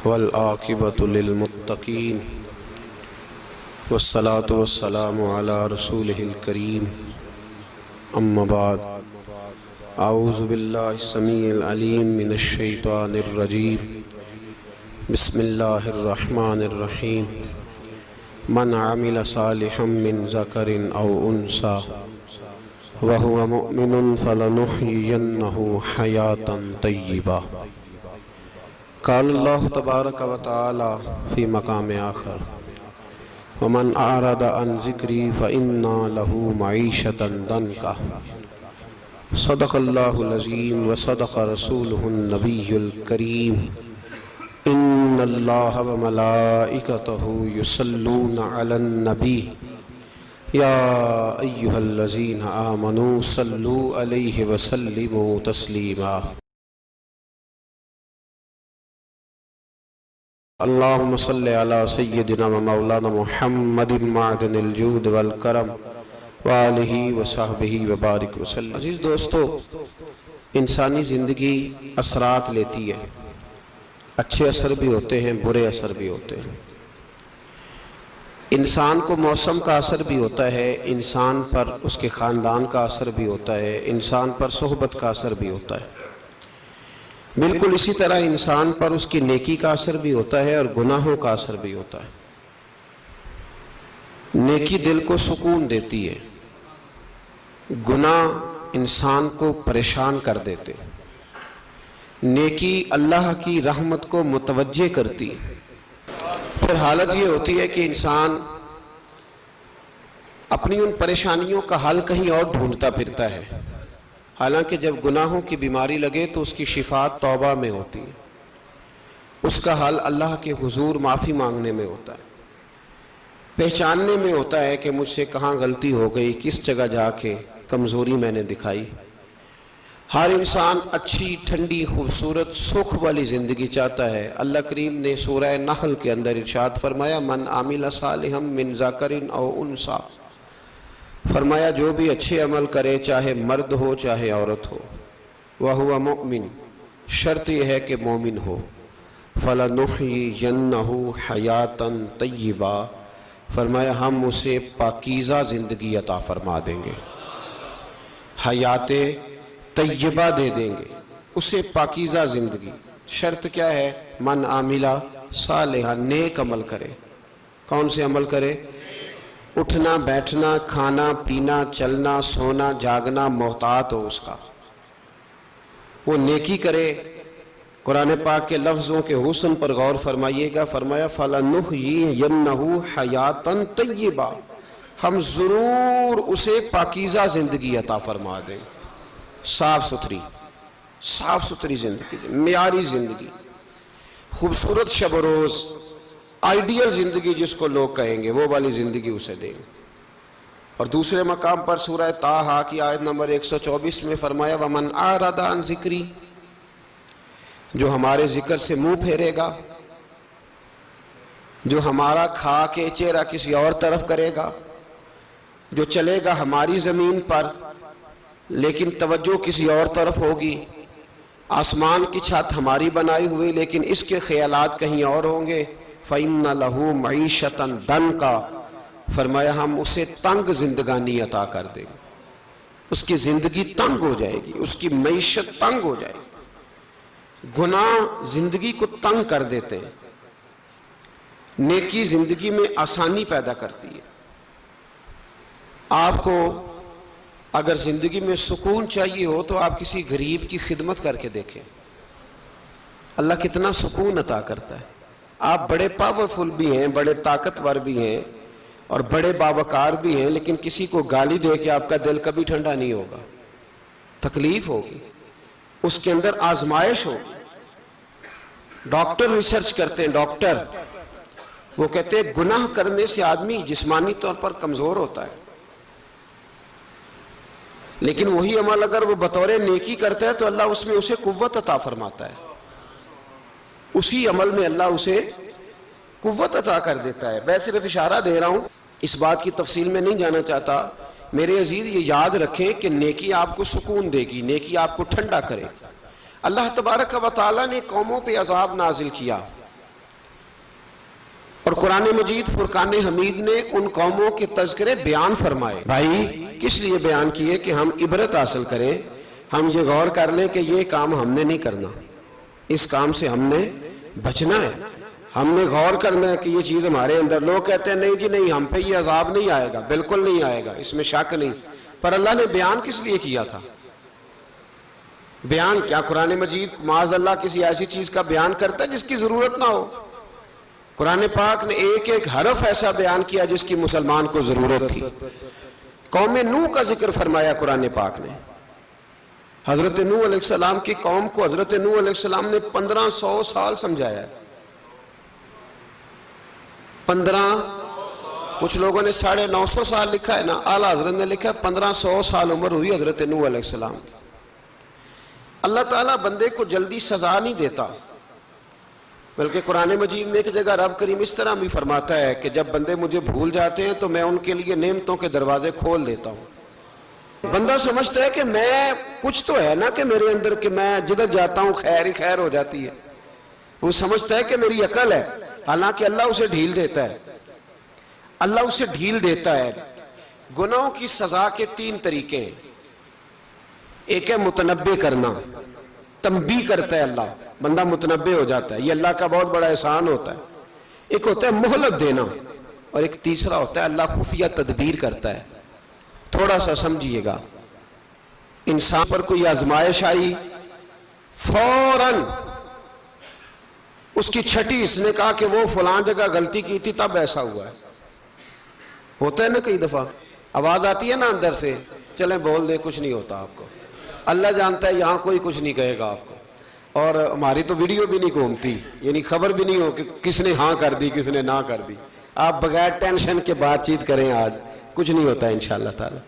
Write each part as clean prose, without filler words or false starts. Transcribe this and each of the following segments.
والعاقبۃ للمتقین والصلاة والسلام علی رسولہ الکریم اما بعد اعوذ باللہ السمیع العلیم من الشیطان الرجیم بسم اللہ الرحمن الرحیم من عمل صالحا من ذکر او انثی وهو مؤمن فلنحيينه حياة طیبہ۔ قال اللہ تبارک و تعالی فی مقام آخر ومن اعرض عن ذکری فإن له معیشة ضنکا۔ صدق اللہ العظیم وصدق رسولہ النبی الکریم۔ ان اللہ وملائکتہ یصلون علی النبی یا ایہا الذین آمنوا صلوا علیہ وسلموا تسلیما۔ اللہم صلی علی سیدنا و مولانا محمد معدن الجود والکرم وآلہ وصحبہ وبارک وسلم۔ عزیز دوستو، انسانی زندگی اثرات لیتی ہے، اچھے اثر بھی ہوتے ہیں، برے اثر بھی ہوتے ہیں۔ انسان کو موسم کا اثر بھی ہوتا ہے، انسان پر اس کے خاندان کا اثر بھی ہوتا ہے، انسان پر صحبت کا اثر بھی ہوتا ہے۔ بالکل اسی طرح انسان پر اس کی نیکی کا اثر بھی ہوتا ہے اور گناہوں کا اثر بھی ہوتا ہے۔ نیکی دل کو سکون دیتی ہے، گناہ انسان کو پریشان کر دیتے۔ نیکی اللہ کی رحمت کو متوجہ کرتی ہے۔ پھر حالت یہ ہوتی ہے کہ انسان اپنی ان پریشانیوں کا حل کہیں اور ڈھونڈتا پھرتا ہے، حالانکہ جب گناہوں کی بیماری لگے تو اس کی شفا توبہ میں ہوتی ہے، اس کا حل اللہ کے حضور معافی مانگنے میں ہوتا ہے، پہچاننے میں ہوتا ہے کہ مجھ سے کہاں غلطی ہو گئی، کس جگہ جا کے کمزوری میں نے دکھائی۔ ہر انسان اچھی، ٹھنڈی، خوبصورت، سکھ والی زندگی چاہتا ہے۔ اللہ کریم نے سورہ نحل کے اندر ارشاد فرمایا من عمل صالحا من ذکر او انثی، فرمایا جو بھی اچھے عمل کرے، چاہے مرد ہو چاہے عورت ہو، وَهُوَ مُؤْمِن، شرط یہ ہے کہ مومن ہو، فَلَنُحْيِيَنَّهُ حَيَاةً طَيِّبَةً، فرمایا ہم اسے پاکیزہ زندگی عطا فرما دیں گے، حیات طیبہ دے دیں گے اسے، پاکیزہ زندگی۔ شرط کیا ہے؟ من عاملہ صالحا، نیک عمل کرے۔ کون سے عمل کرے؟ اٹھنا بیٹھنا، کھانا پینا، چلنا سونا جاگنا محتاط ہو اس کا، وہ نیکی کرے۔ قرآن پاک کے لفظوں کے حسن پر غور فرمائیے گا، فرمایا فَلَنُحْيِيَنَّهُ حَيَاةً طَيِّبَةً، ہم ضرور اسے پاکیزہ زندگی عطا فرما دیں، صاف ستھری زندگی، معیاری زندگی، خوبصورت شب و روز، آئیڈیل زندگی جس کو لوگ کہیں گے، وہ والی زندگی اسے دیں گے۔ اور دوسرے مقام پر سورہ طٰہٰ کی آیت نمبر 124 میں فرمایا وَمَنْ أَعْرَضَ عَنْ ذِکْرِی، جو ہمارے ذکر سے منہ پھیرے گا، جو ہمارا کھا کے چہرہ کسی اور طرف کرے گا، جو چلے گا ہماری زمین پر لیکن توجہ کسی اور طرف ہوگی، آسمان کی چھت ہماری بنائی ہوئی لیکن اس کے خیالات کہیں اور ہوں گے، فَإِنَّ لَهُ مَعِیشَةً ضَنْکَا، فرمایا ہم اسے تنگ زندگانی عطا کر دیں گے، اس کی زندگی تنگ ہو جائے گی، اس کی معیشت تنگ ہو جائے گی۔ گناہ زندگی کو تنگ کر دیتے ہیں، نیکی زندگی میں آسانی پیدا کرتی ہے۔ آپ کو اگر زندگی میں سکون چاہیے ہو تو آپ کسی غریب کی خدمت کر کے دیکھیں، اللہ کتنا سکون عطا کرتا ہے۔ آپ بڑے پاورفل بھی ہیں، بڑے طاقتور بھی ہیں اور بڑے باوقار بھی ہیں، لیکن کسی کو گالی دے کے آپ کا دل کبھی ٹھنڈا نہیں ہوگا، تکلیف ہوگی، اس کے اندر آزمائش ہوگی۔ ڈاکٹر ریسرچ کرتے ہیں، ڈاکٹر وہ کہتے ہیں گناہ کرنے سے آدمی جسمانی طور پر کمزور ہوتا ہے، لیکن وہی عمل اگر وہ بطور نیکی کرتا ہے تو اللہ اس میں اسے قوت عطا فرماتا ہے، اسی عمل میں اللہ اسے قوت عطا کر دیتا ہے۔ میں صرف اشارہ دے رہا ہوں، اس بات کی تفصیل میں نہیں جانا چاہتا۔ میرے عزیز یہ یاد رکھیں کہ نیکی آپ کو سکون دے گی، نیکی آپ کو ٹھنڈا کرے گی۔ اللہ تبارک و تعالیٰ نے قوموں پہ عذاب نازل کیا، اور قرآن مجید فرقان حمید نے ان قوموں کے تذکرے بیان فرمائے. بھائی کس لیے بیان کیے؟ کہ ہم عبرت حاصل کریں، ہم یہ غور کر لیں کہ یہ کام ہم نے نہیں کرنا، اس کام سے ہم نے بچنا ہے، ہم نے غور کرنا ہے کہ یہ چیز ہمارے اندر. لوگ کہتے ہیں نہیں جی نہیں، ہم پہ یہ عذاب نہیں آئے گا، بالکل نہیں آئے گا، اس میں شک نہیں. پر اللہ نے بیان کس لیے کیا تھا؟ بیان کیا قرآن مجید معاذ اللہ کسی ایسی چیز کا بیان کرتا ہے جس کی ضرورت نہ ہو؟ قرآن پاک نے ایک ایک حرف ایسا بیان کیا جس کی مسلمان کو ضرورت تھی. قوم نوح کا ذکر فرمایا قرآن پاک نے. حضرت نوح علیہ السلام کی قوم کو حضرت نوح علیہ السلام نے 1500 سال سمجھایا ہے. 15، کچھ لوگوں نے 950 سال لکھا ہے نا، اعلیٰ حضرت نے لکھا ہے 1500 سال عمر ہوئی حضرت نوح علیہ السلام کی. اللہ تعالیٰ بندے کو جلدی سزا نہیں دیتا، بلکہ قرآن مجید میں ایک جگہ رب کریم اس طرح بھی فرماتا ہے کہ جب بندے مجھے بھول جاتے ہیں تو میں ان کے لیے نعمتوں کے دروازے کھول دیتا ہوں. بندہ سمجھتا ہے کہ میں کچھ تو ہے نا کہ میرے اندر کہ میں جدھر جاتا ہوں خیر ہی خیر ہو جاتی ہے. وہ سمجھتا ہے کہ میری عقل ہے، حالانکہ اللہ اسے ڈھیل دیتا ہے. اللہ اسے ڈھیل دیتا ہے. گناہوں کی سزا کے 3 طریقے ہیں. ایک ہے متنبع کرنا، تنبیہ کرتا ہے اللہ، بندہ متنبع ہو جاتا ہے، یہ اللہ کا بہت بڑا احسان ہوتا ہے. ایک ہوتا ہے مہلت دینا، اور ایک تیسرا ہوتا ہے اللہ خفیہ تدبیر کرتا ہے. تھوڑا سا سمجھیے گا، انسان پر کوئی آزمائش آئی، فوراً اس کی چھٹی اس نے کہا کہ وہ فلاں جگہ غلطی کی تھی تب ایسا ہوا ہے. ہوتا ہے نا کئی دفعہ، آواز آتی ہے نا اندر سے، چلیں بول دیں کچھ نہیں ہوتا آپ کو. اللہ جانتا ہے یہاں کوئی کچھ نہیں کہے گا آپ کو، اور ہماری تو ویڈیو بھی نہیں گھومتی، یعنی خبر بھی نہیں ہو کہ کس نے ہاں کر دی کس نے نہ کر دی. آپ بغیر ٹینشن کے بات چیت کریں، آج کچھ نہیں ہوتا انشاءاللہ تعالی.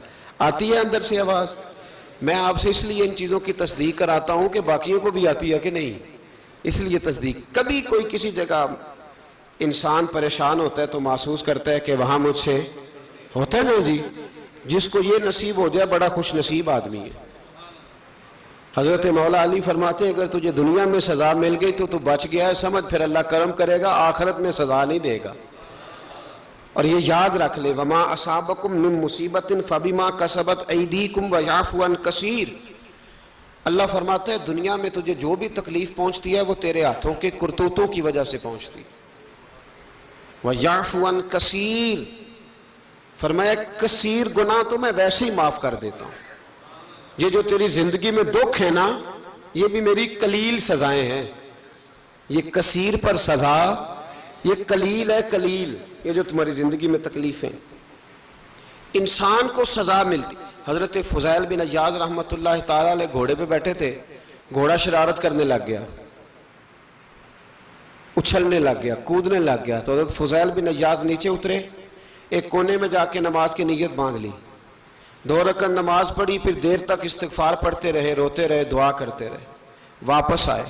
آتی ہے اندر سے آواز. میں آپ سے اس لیے ان چیزوں کی تصدیق کراتا ہوں کہ باقیوں کو بھی آتی ہے کہ نہیں، اس لیے تصدیق. کبھی کوئی کسی جگہ انسان پریشان ہوتا ہے تو محسوس کرتا ہے کہ وہاں مجھ سے ہوتا ہے نا جی. جس کو یہ نصیب ہو جائے بڑا خوش نصیب آدمی ہے. حضرت مولا علی فرماتے ہیں اگر تجھے دنیا میں سزا مل گئی تو بچ گیا ہے، سمجھ پھر اللہ کرم کرے گا، آخرت میں سزا نہیں دے گا. اور یہ یاد رکھ لے، وما اصابکم من مصیبت فبما کسبت ایدیکم ویعفو عن کثیر. اللہ فرماتا ہے دنیا میں تجھے جو بھی تکلیف پہنچتی ہے وہ تیرے ہاتھوں کے کرتوتوں کی وجہ سے پہنچتی. ویعفو عن کثیر، فرمایا کثیر گناہ تو میں ویسے ہی معاف کر دیتا ہوں. یہ جو تیری زندگی میں دکھ ہے نا، یہ بھی میری قلیل سزائیں ہیں. یہ کثیر پر سزا، یہ قلیل ہے قلیل. یہ جو تمہاری زندگی میں تکلیفیں، انسان کو سزا ملتی. حضرت فضیل بن عیاض رحمۃ اللہ تعالی علیہ گھوڑے پہ بیٹھے تھے، گھوڑا شرارت کرنے لگ گیا، اچھلنے لگ گیا، کودنے لگ گیا. تو حضرت فضیل بن عیاض نیچے اترے، ایک کونے میں جا کے نماز کی نیت باندھ لی، 2 رکعت نماز پڑھی، پھر دیر تک استغفار پڑھتے رہے، روتے رہے، دعا کرتے رہے. واپس آئے،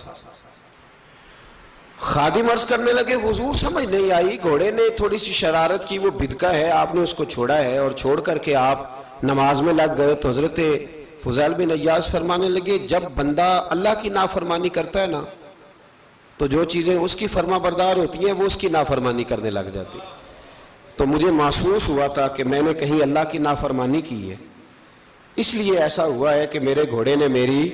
خادم عرض کرنے لگے حضور سمجھ نہیں آئی، گھوڑے نے تھوڑی سی شرارت کی، وہ بدکا ہے، آپ نے اس کو چھوڑا ہے اور چھوڑ کر کے آپ نماز میں لگ گئے. تو حضرت فضیل بن عیاض فرمانے لگے جب بندہ اللہ کی نافرمانی کرتا ہے نا تو جو چیزیں اس کی فرما بردار ہوتی ہیں وہ اس کی نافرمانی کرنے لگ جاتی. تو مجھے محسوس ہوا تھا کہ میں نے کہیں اللہ کی نافرمانی کی ہے، اس لیے ایسا ہوا ہے کہ میرے گھوڑے نے میری،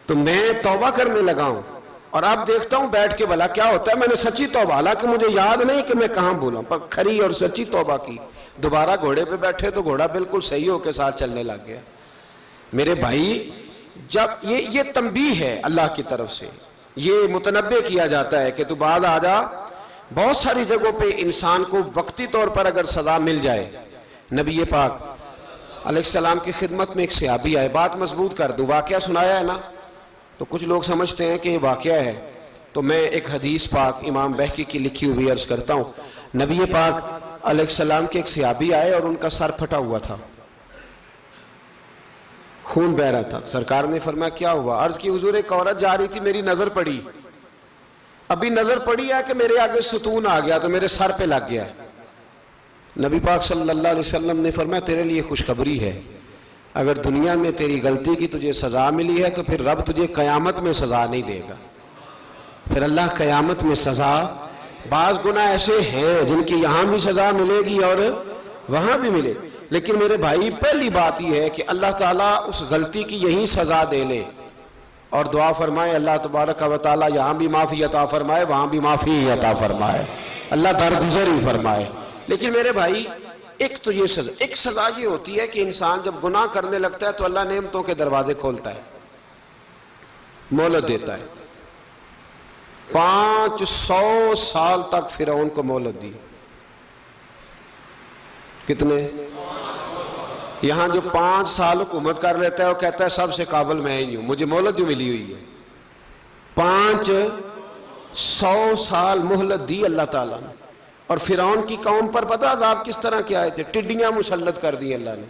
تو میں توبہ کرنے لگا ہوں. اور اب دیکھتا ہوں بیٹھ کے بھلا کیا ہوتا ہے. میں نے سچی توبہ، حالانکہ مجھے یاد نہیں کہ میں کہاں بولا، پر کھری اور سچی توبہ کی. دوبارہ گھوڑے پہ بیٹھے تو گھوڑا بالکل صحیح ہو کے ساتھ چلنے لگ گیا. میرے بھائی جب یہ تنبیہ ہے اللہ کی طرف سے، یہ متنبع کیا جاتا ہے کہ تو بعد آ جا. بہت ساری جگہوں پہ انسان کو وقتی طور پر اگر سزا مل جائے، نبی پاک علیہ السلام کی خدمت میں ایک صحابی آئے. بات مضبوط کر دوں، واقعہ سنایا ہے نا تو کچھ لوگ سمجھتے ہیں کہ یہ واقعہ ہے، تو میں ایک حدیث پاک امام بہقی کی لکھی ہوئی عرض کرتا ہوں. نبی پاک علیہ السلام کے ایک صحابی آئے اور ان کا سر پھٹا ہوا تھا، خون بہ رہا تھا. سرکار نے فرمایا کیا ہوا؟ عرض کی حضور ایک عورت جا رہی تھی، میری نظر پڑی، ابھی نظر پڑی ہے کہ میرے آگے ستون آ گیا تو میرے سر پہ لگ گیا. نبی پاک صلی اللہ علیہ وسلم نے فرمایا تیرے لیے خوشخبری ہے، اگر دنیا میں تیری غلطی کی تجھے سزا ملی ہے تو پھر رب تجھے قیامت میں سزا نہیں دے گا، پھر اللہ قیامت میں سزا بعض گناہ ایسے ہیں جن کی یہاں بھی سزا ملے گی اور وہاں بھی ملے، لیکن میرے بھائی پہلی بات یہ ہے کہ اللہ تعالیٰ اس غلطی کی یہی سزا دے لے، اور دعا فرمائے اللہ تبارک و تعالیٰ یہاں بھی معافی عطا فرمائے وہاں بھی معافی عطا فرمائے، اللہ درگزر ہی فرمائے۔ لیکن میرے بھائی ایک تو یہ سزا، ایک سزا یہ ہوتی ہے کہ انسان جب گناہ کرنے لگتا ہے تو اللہ نعمتوں کے دروازے کھولتا ہے، مہلت دیتا ہے۔ 500 سال تک فرعون کو مہلت دی، کتنے؟ یہاں جو 5 سال حکومت کر لیتا ہے وہ کہتا ہے سب سے قابل میں ہی ہوں، مجھے مہلت جو ملی ہوئی ہے۔ 500 سال مہلت دی اللہ تعالیٰ نے، اور فرعون کی قوم پر پتہ عذاب کس طرح کے آئے تھے؟ ٹڈیاں مسلط کر دی اللہ نے۔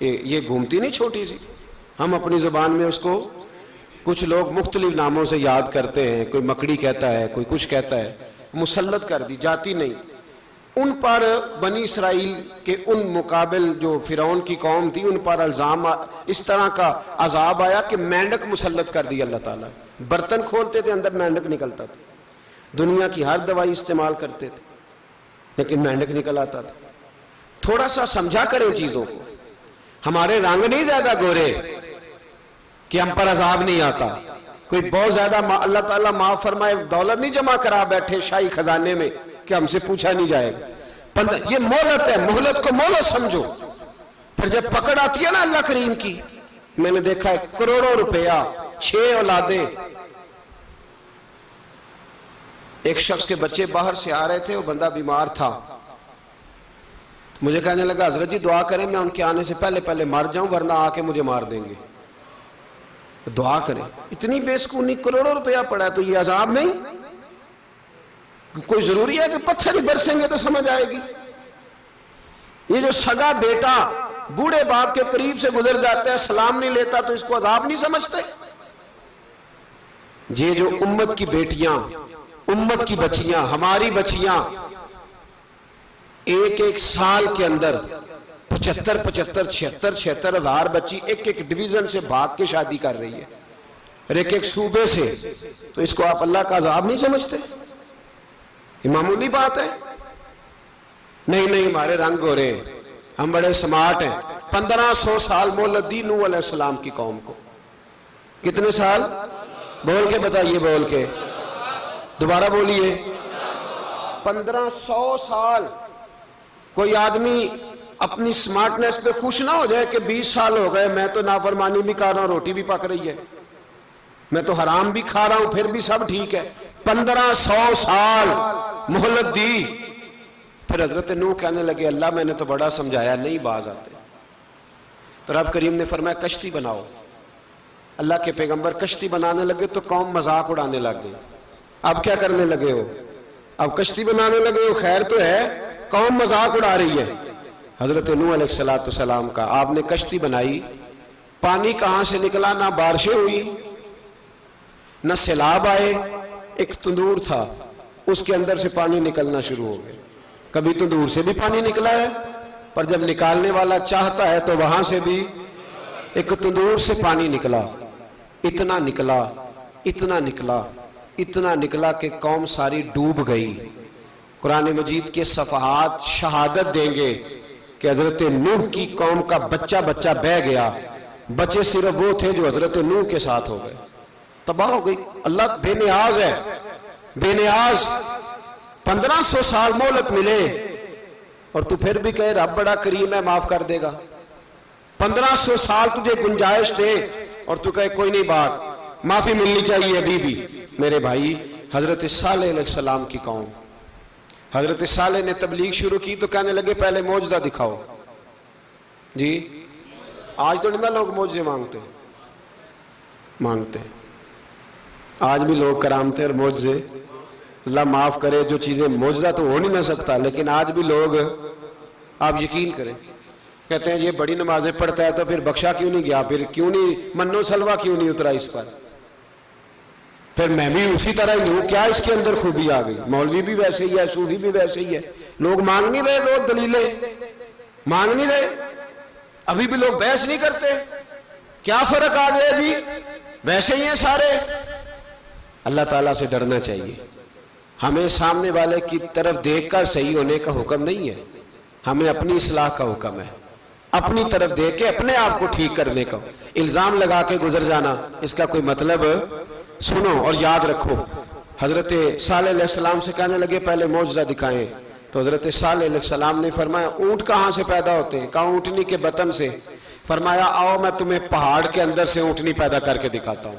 یہ گھومتی نہیں چھوٹی سی، ہم اپنی زبان میں اس کو کچھ لوگ مختلف ناموں سے یاد کرتے ہیں، کوئی مکڑی کہتا ہے، کوئی کچھ کہتا ہے، مسلط کر دی، جاتی نہیں۔ ان پر بنی اسرائیل کے ان مقابل جو فرعون کی قوم تھی ان پر الزام اس طرح کا عذاب آیا کہ مینڈک مسلط کر دی اللہ تعالیٰ۔ برتن کھولتے تھے اندر مینڈک نکلتا تھا، دنیا کی ہر دوائی استعمال کرتے تھے لیکن مینڈک نکل آتا تھا۔ تھوڑا سا سمجھا کریں چیزوں کو، ہمارے رنگ نہیں زیادہ گورے کہ ہم پر عذاب نہیں آتا، کوئی بہت زیادہ اللہ تعالیٰ معاف فرمائے دولت نہیں جمع کرا بیٹھے شاہی خزانے میں کہ ہم سے پوچھا نہیں جائے گا۔ یہ مہلت ہے، مہلت کو مہلت سمجھو، پھر جب پکڑ آتی ہے نا اللہ کریم کی، میں نے دیکھا ہے کروڑوں روپیہ، 6 اولادیں، ایک شخص کے بچے باہر سے آ رہے تھے، وہ بندہ بیمار تھا، مجھے کہنے لگا حضرت جی دعا کریں میں ان کے آنے سے پہلے مر جاؤں ورنہ آ کے مجھے مار دیں گے، دعا کریں۔ اتنی بے سکونی، کروڑوں روپیہ پڑا ہے تو یہ عذاب نہیں؟ کوئی ضروری ہے کہ پتھر ہی برسیں گے تو سمجھ آئے گی؟ یہ جو سگا بیٹا بوڑھے باپ کے قریب سے گزر جاتا ہے سلام نہیں لیتا تو اس کو عذاب نہیں سمجھتے؟ یہ جو امت کی بیٹیاں، امت کی بچیاں، ہماری بچیاں ایک سال کے اندر 75,000 ہزار بچی ایک ڈویژن سے بھاگ کے شادی کر رہی ہے، اور ایک صوبے سے، تو اس کو آپ اللہ کا عذاب نہیں سمجھتے؟ یہ معمولی بات ہے؟ نہیں ہمارے رنگ ہو رہے ہیں، ہم بڑے سمارٹ ہیں۔ 1500 سال مہلت دی نوح علیہ السلام کی قوم کو۔ کتنے سال؟ بول کے بتائیے، بول کے دوبارہ بولیے۔ 1500 سال۔ کوئی آدمی اپنی سمارٹنس پہ خوش نہ ہو جائے کہ 20 سال ہو گئے میں تو نافرمانی بھی کر رہا ہوں، روٹی بھی پک رہی ہے، میں تو حرام بھی کھا رہا ہوں، پھر بھی سب ٹھیک ہے۔ 1500 سال مہلت دی، پھر حضرت نوح کہنے لگے اللہ میں نے تو بڑا سمجھایا نہیں باز آتے، تو رب کریم نے فرمایا کشتی بناؤ۔ اللہ کے پیغمبر کشتی بنانے لگے تو قوم مذاق اڑانے لگ گئی۔ اب کیا کرنے لگے ہو؟ اب کشتی بنانے لگے ہو، خیر تو ہے، قوم مذاق اڑا رہی ہے حضرت نوح علیہ السلام کا۔ آپ نے کشتی بنائی، پانی کہاں سے نکلا؟ نہ بارشیں ہوئی نہ سیلاب آئے، ایک تندور تھا اس کے اندر سے پانی نکلنا شروع ہو گیا۔ کبھی تندور سے بھی پانی نکلا ہے، پر جب نکالنے والا چاہتا ہے تو وہاں سے بھی ایک تندور سے پانی نکلا، اتنا نکلا اتنا نکلا اتنا نکلا کہ قوم ساری ڈوب گئی۔ قرآن مجید کے صفحات شہادت دیں گے کہ حضرت نوح کی قوم کا بچہ بہ گیا، بچے صرف وہ تھے جو حضرت نوح کے ساتھ ہو گئے، تباہ ہو گئی۔ اللہ بے نیاز ہے، بے نیاز۔ 1500 سال مہلت ملے اور تو پھر بھی کہے رب بڑا کریم ہے معاف کر دے گا۔ 1500 سال تجھے گنجائش دے اور تو کہے کوئی نہیں، بات معافی ملنی چاہیے ابھی بھی۔ میرے بھائی حضرت صالح علیہ السلام کی قوم، حضرت صالح نے تبلیغ شروع کی تو کہنے لگے پہلے معجزہ دکھاؤ۔ جی آج تو نہیں لوگ معجزے مانگتے، آج بھی لوگ کرامتے اور معجزے، اللہ معاف کرے، جو چیزیں معجزہ تو ہو نہیں نہ سکتا، لیکن آج بھی لوگ، آپ یقین کریں، کہتے ہیں یہ بڑی نمازیں پڑھتا ہے تو پھر بخشا کیوں نہیں گیا، پھر کیوں نہیں منو سلوا کیوں نہیں اترا اس پر، پھر میں بھی اسی طرح ہی ہوں، کیا اس کے اندر خوبی آ گئی؟ مولوی بھی ویسے ہی ہے، صوفی بھی ویسے ہی ہے، لوگ مانگ نہیں رہے، لوگ دلیلیں مانگ نہیں رہے، ابھی بھی لوگ بحث نہیں کرتے، کیا فرق آ گیا جی؟ ویسے ہی ہیں سارے۔ اللہ تعالیٰ سے ڈرنا چاہیے، ہمیں سامنے والے کی طرف دیکھ کر صحیح ہونے کا حکم نہیں ہے، ہمیں اپنی اصلاح کا حکم ہے، اپنی طرف دیکھ کے اپنے آپ کو ٹھیک کرنے کا۔ الزام لگا کے گزر جانا اس کا کوئی مطلب، سنو اور یاد رکھو۔ حضرت صالح علیہ السلام سے کہنے لگے پہلے معجزہ دکھائیں، تو حضرت صالح علیہ السلام نے فرمایا اونٹ کہاں سے پیدا ہوتے ہیں؟ کہا اونٹنی کے بطن سے۔ فرمایا آؤ میں تمہیں پہاڑ کے اندر سے اونٹنی پیدا کر کے دکھاتا ہوں۔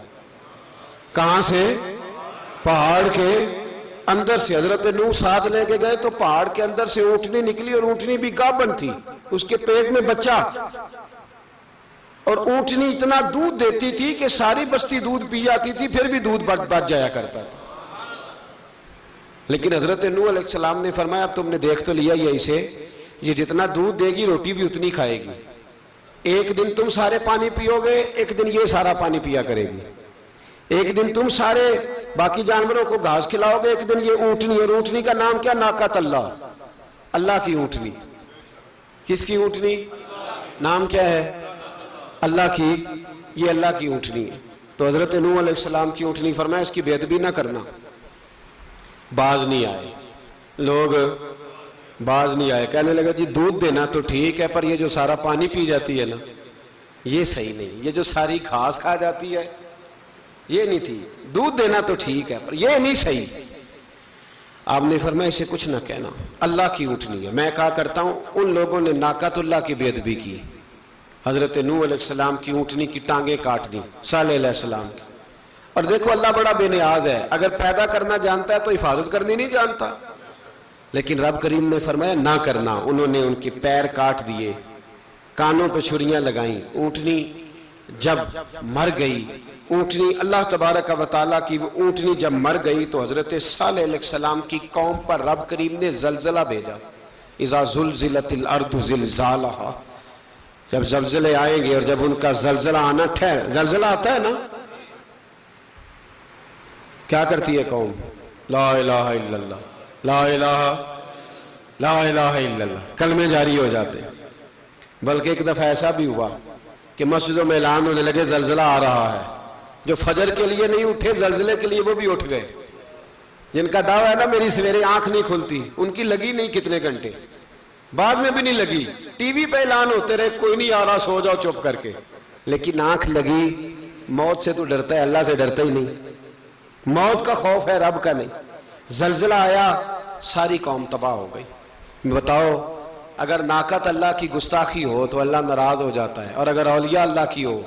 کہاں سے؟ پہاڑ کے اندر سے۔ حضرت نوح ساتھ لے کے گئے تو پہاڑ کے اندر سے اونٹنی نکلی، اور اونٹنی بھی گابن تھی، اس کے پیٹ میں بچہ، اور اونٹنی اتنا دودھ دیتی تھی کہ ساری بستی دودھ پی جاتی تھی، پھر بھی دودھ بچ جایا کرتا تھا۔ لیکن حضرت نوح علیہ السلام نے فرمایا اب تم نے دیکھ تو لیا یہ اسے، یہ جتنا دودھ دے گی روٹی بھی اتنی کھائے گی، ایک دن تم سارے پانی پیو گے، ایک دن یہ سارا پانی پیا کرے گی، ایک دن تم سارے باقی جانوروں کو گھاس کھلاؤ گے، ایک دن یہ اونٹنی، اور اونٹنی کا نام کیا؟ ناقۃ اللہ، اللہ کی اونٹنی۔ کس کی اونٹنی؟ نام کیا ہے؟ اللہ کی، یہ اللہ کی اونٹنی ہے۔ تو حضرت نوح علیہ السلام کی اونٹنی فرمایا اس کی بے ادبی نہ کرنا۔ باز نہیں آئے لوگ، باز نہیں آئے، کہنے لگا جی دودھ دینا تو ٹھیک ہے، پر یہ جو سارا پانی پی جاتی ہے نا یہ صحیح نہیں، یہ جو ساری گھاس کھا جاتی ہے یہ نہیں ٹھیک، دودھ دینا تو ٹھیک ہے پر یہ نہیں صحیح۔ آپ نے فرمایا اسے کچھ نہ کہنا، اللہ کی اونٹنی ہے۔ میں کہا کرتا ہوں ان لوگوں نے ناقۃ اللہ کی بے ادبی کی، حضرت نوح علیہ السلام کی اونٹنی کی ٹانگیں کاٹ دی، صالح علیہ السلام کی۔ اور دیکھو اللہ بڑا بے نیاز ہے، اگر پیدا کرنا جانتا ہے تو حفاظت کرنی نہیں جانتا، لیکن رب کریم نے فرمایا نہ کرنا۔ انہوں نے ان کے پیر کاٹ دیے، کانوں پہ چھریاں لگائیں۔ اونٹنی جب مر گئی، اونٹنی اللہ تبارک و تعالیٰ کی وہ اونٹنی جب مر گئی تو حضرت صالح علیہ السلام کی قوم پر رب کریم نے زلزلہ بھیجا۔ اذا زلزلت الارض زلزالہا، جب زلزلے آئیں گے اور جب ان کا زلزلہ آنا زلزلہ آتا ہے نا، کیا کرتی ہے قوم؟ لا الہ الا اللہ، لا الہ الا اللہ، کلمے جاری ہو جاتے۔ بلکہ ایک دفعہ ایسا بھی ہوا کہ مسجدوں میں اعلان ہونے لگے زلزلہ آ رہا ہے، جو فجر کے لیے نہیں اٹھے زلزلے کے لیے وہ بھی اٹھ گئے، جن کا دعویٰ ہے نا میری سویرے آنکھ نہیں کھلتی، ان کی لگی نہیں کتنے گھنٹے، بعد میں بھی نہیں لگی، ٹی وی پہ اعلان ہوتے رہے کوئی نہیں آ رہا سو جاؤ چپ کر کے، لیکن آنکھ لگی۔ موت سے تو ڈرتا ہے، اللہ سے ڈرتا ہی نہیں، موت کا خوف ہے رب کا نہیں۔ زلزلہ آیا ساری قوم تباہ ہو گئی۔ بتاؤ اگر ناقۃ اللہ کی گستاخی ہو تو اللہ ناراض ہو جاتا ہے، اور اگر اولیاء اللہ کی ہو،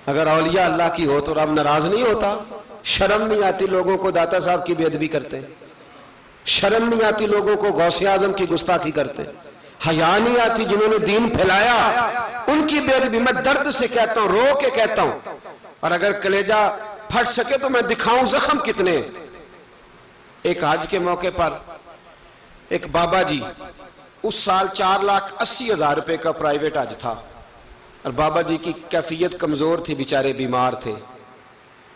اگر اولیاء اللہ کی ہو تو رب ناراض نہیں ہوتا؟ شرم نہیں آتی لوگوں کو داتا صاحب کی بے ادبی کرتے؟ شرم نہیں آتی لوگوں کو غوث اعظم کی گستاخی کرتے؟ حیا نہیں آتی جنہوں نے دین پھیلایا ان کی بے ادبی؟ میں درد سے کہتا ہوں، رو کے کہتا ہوں، اور اگر کلیجہ پھٹ سکے تو میں دکھاؤں زخم کتنے۔ ایک حج کے موقع پر ایک بابا جی، اس سال 4,80,000 روپے کا پرائیویٹ حج تھا، اور بابا جی کی کیفیت کمزور تھی، بیچارے بیمار تھے،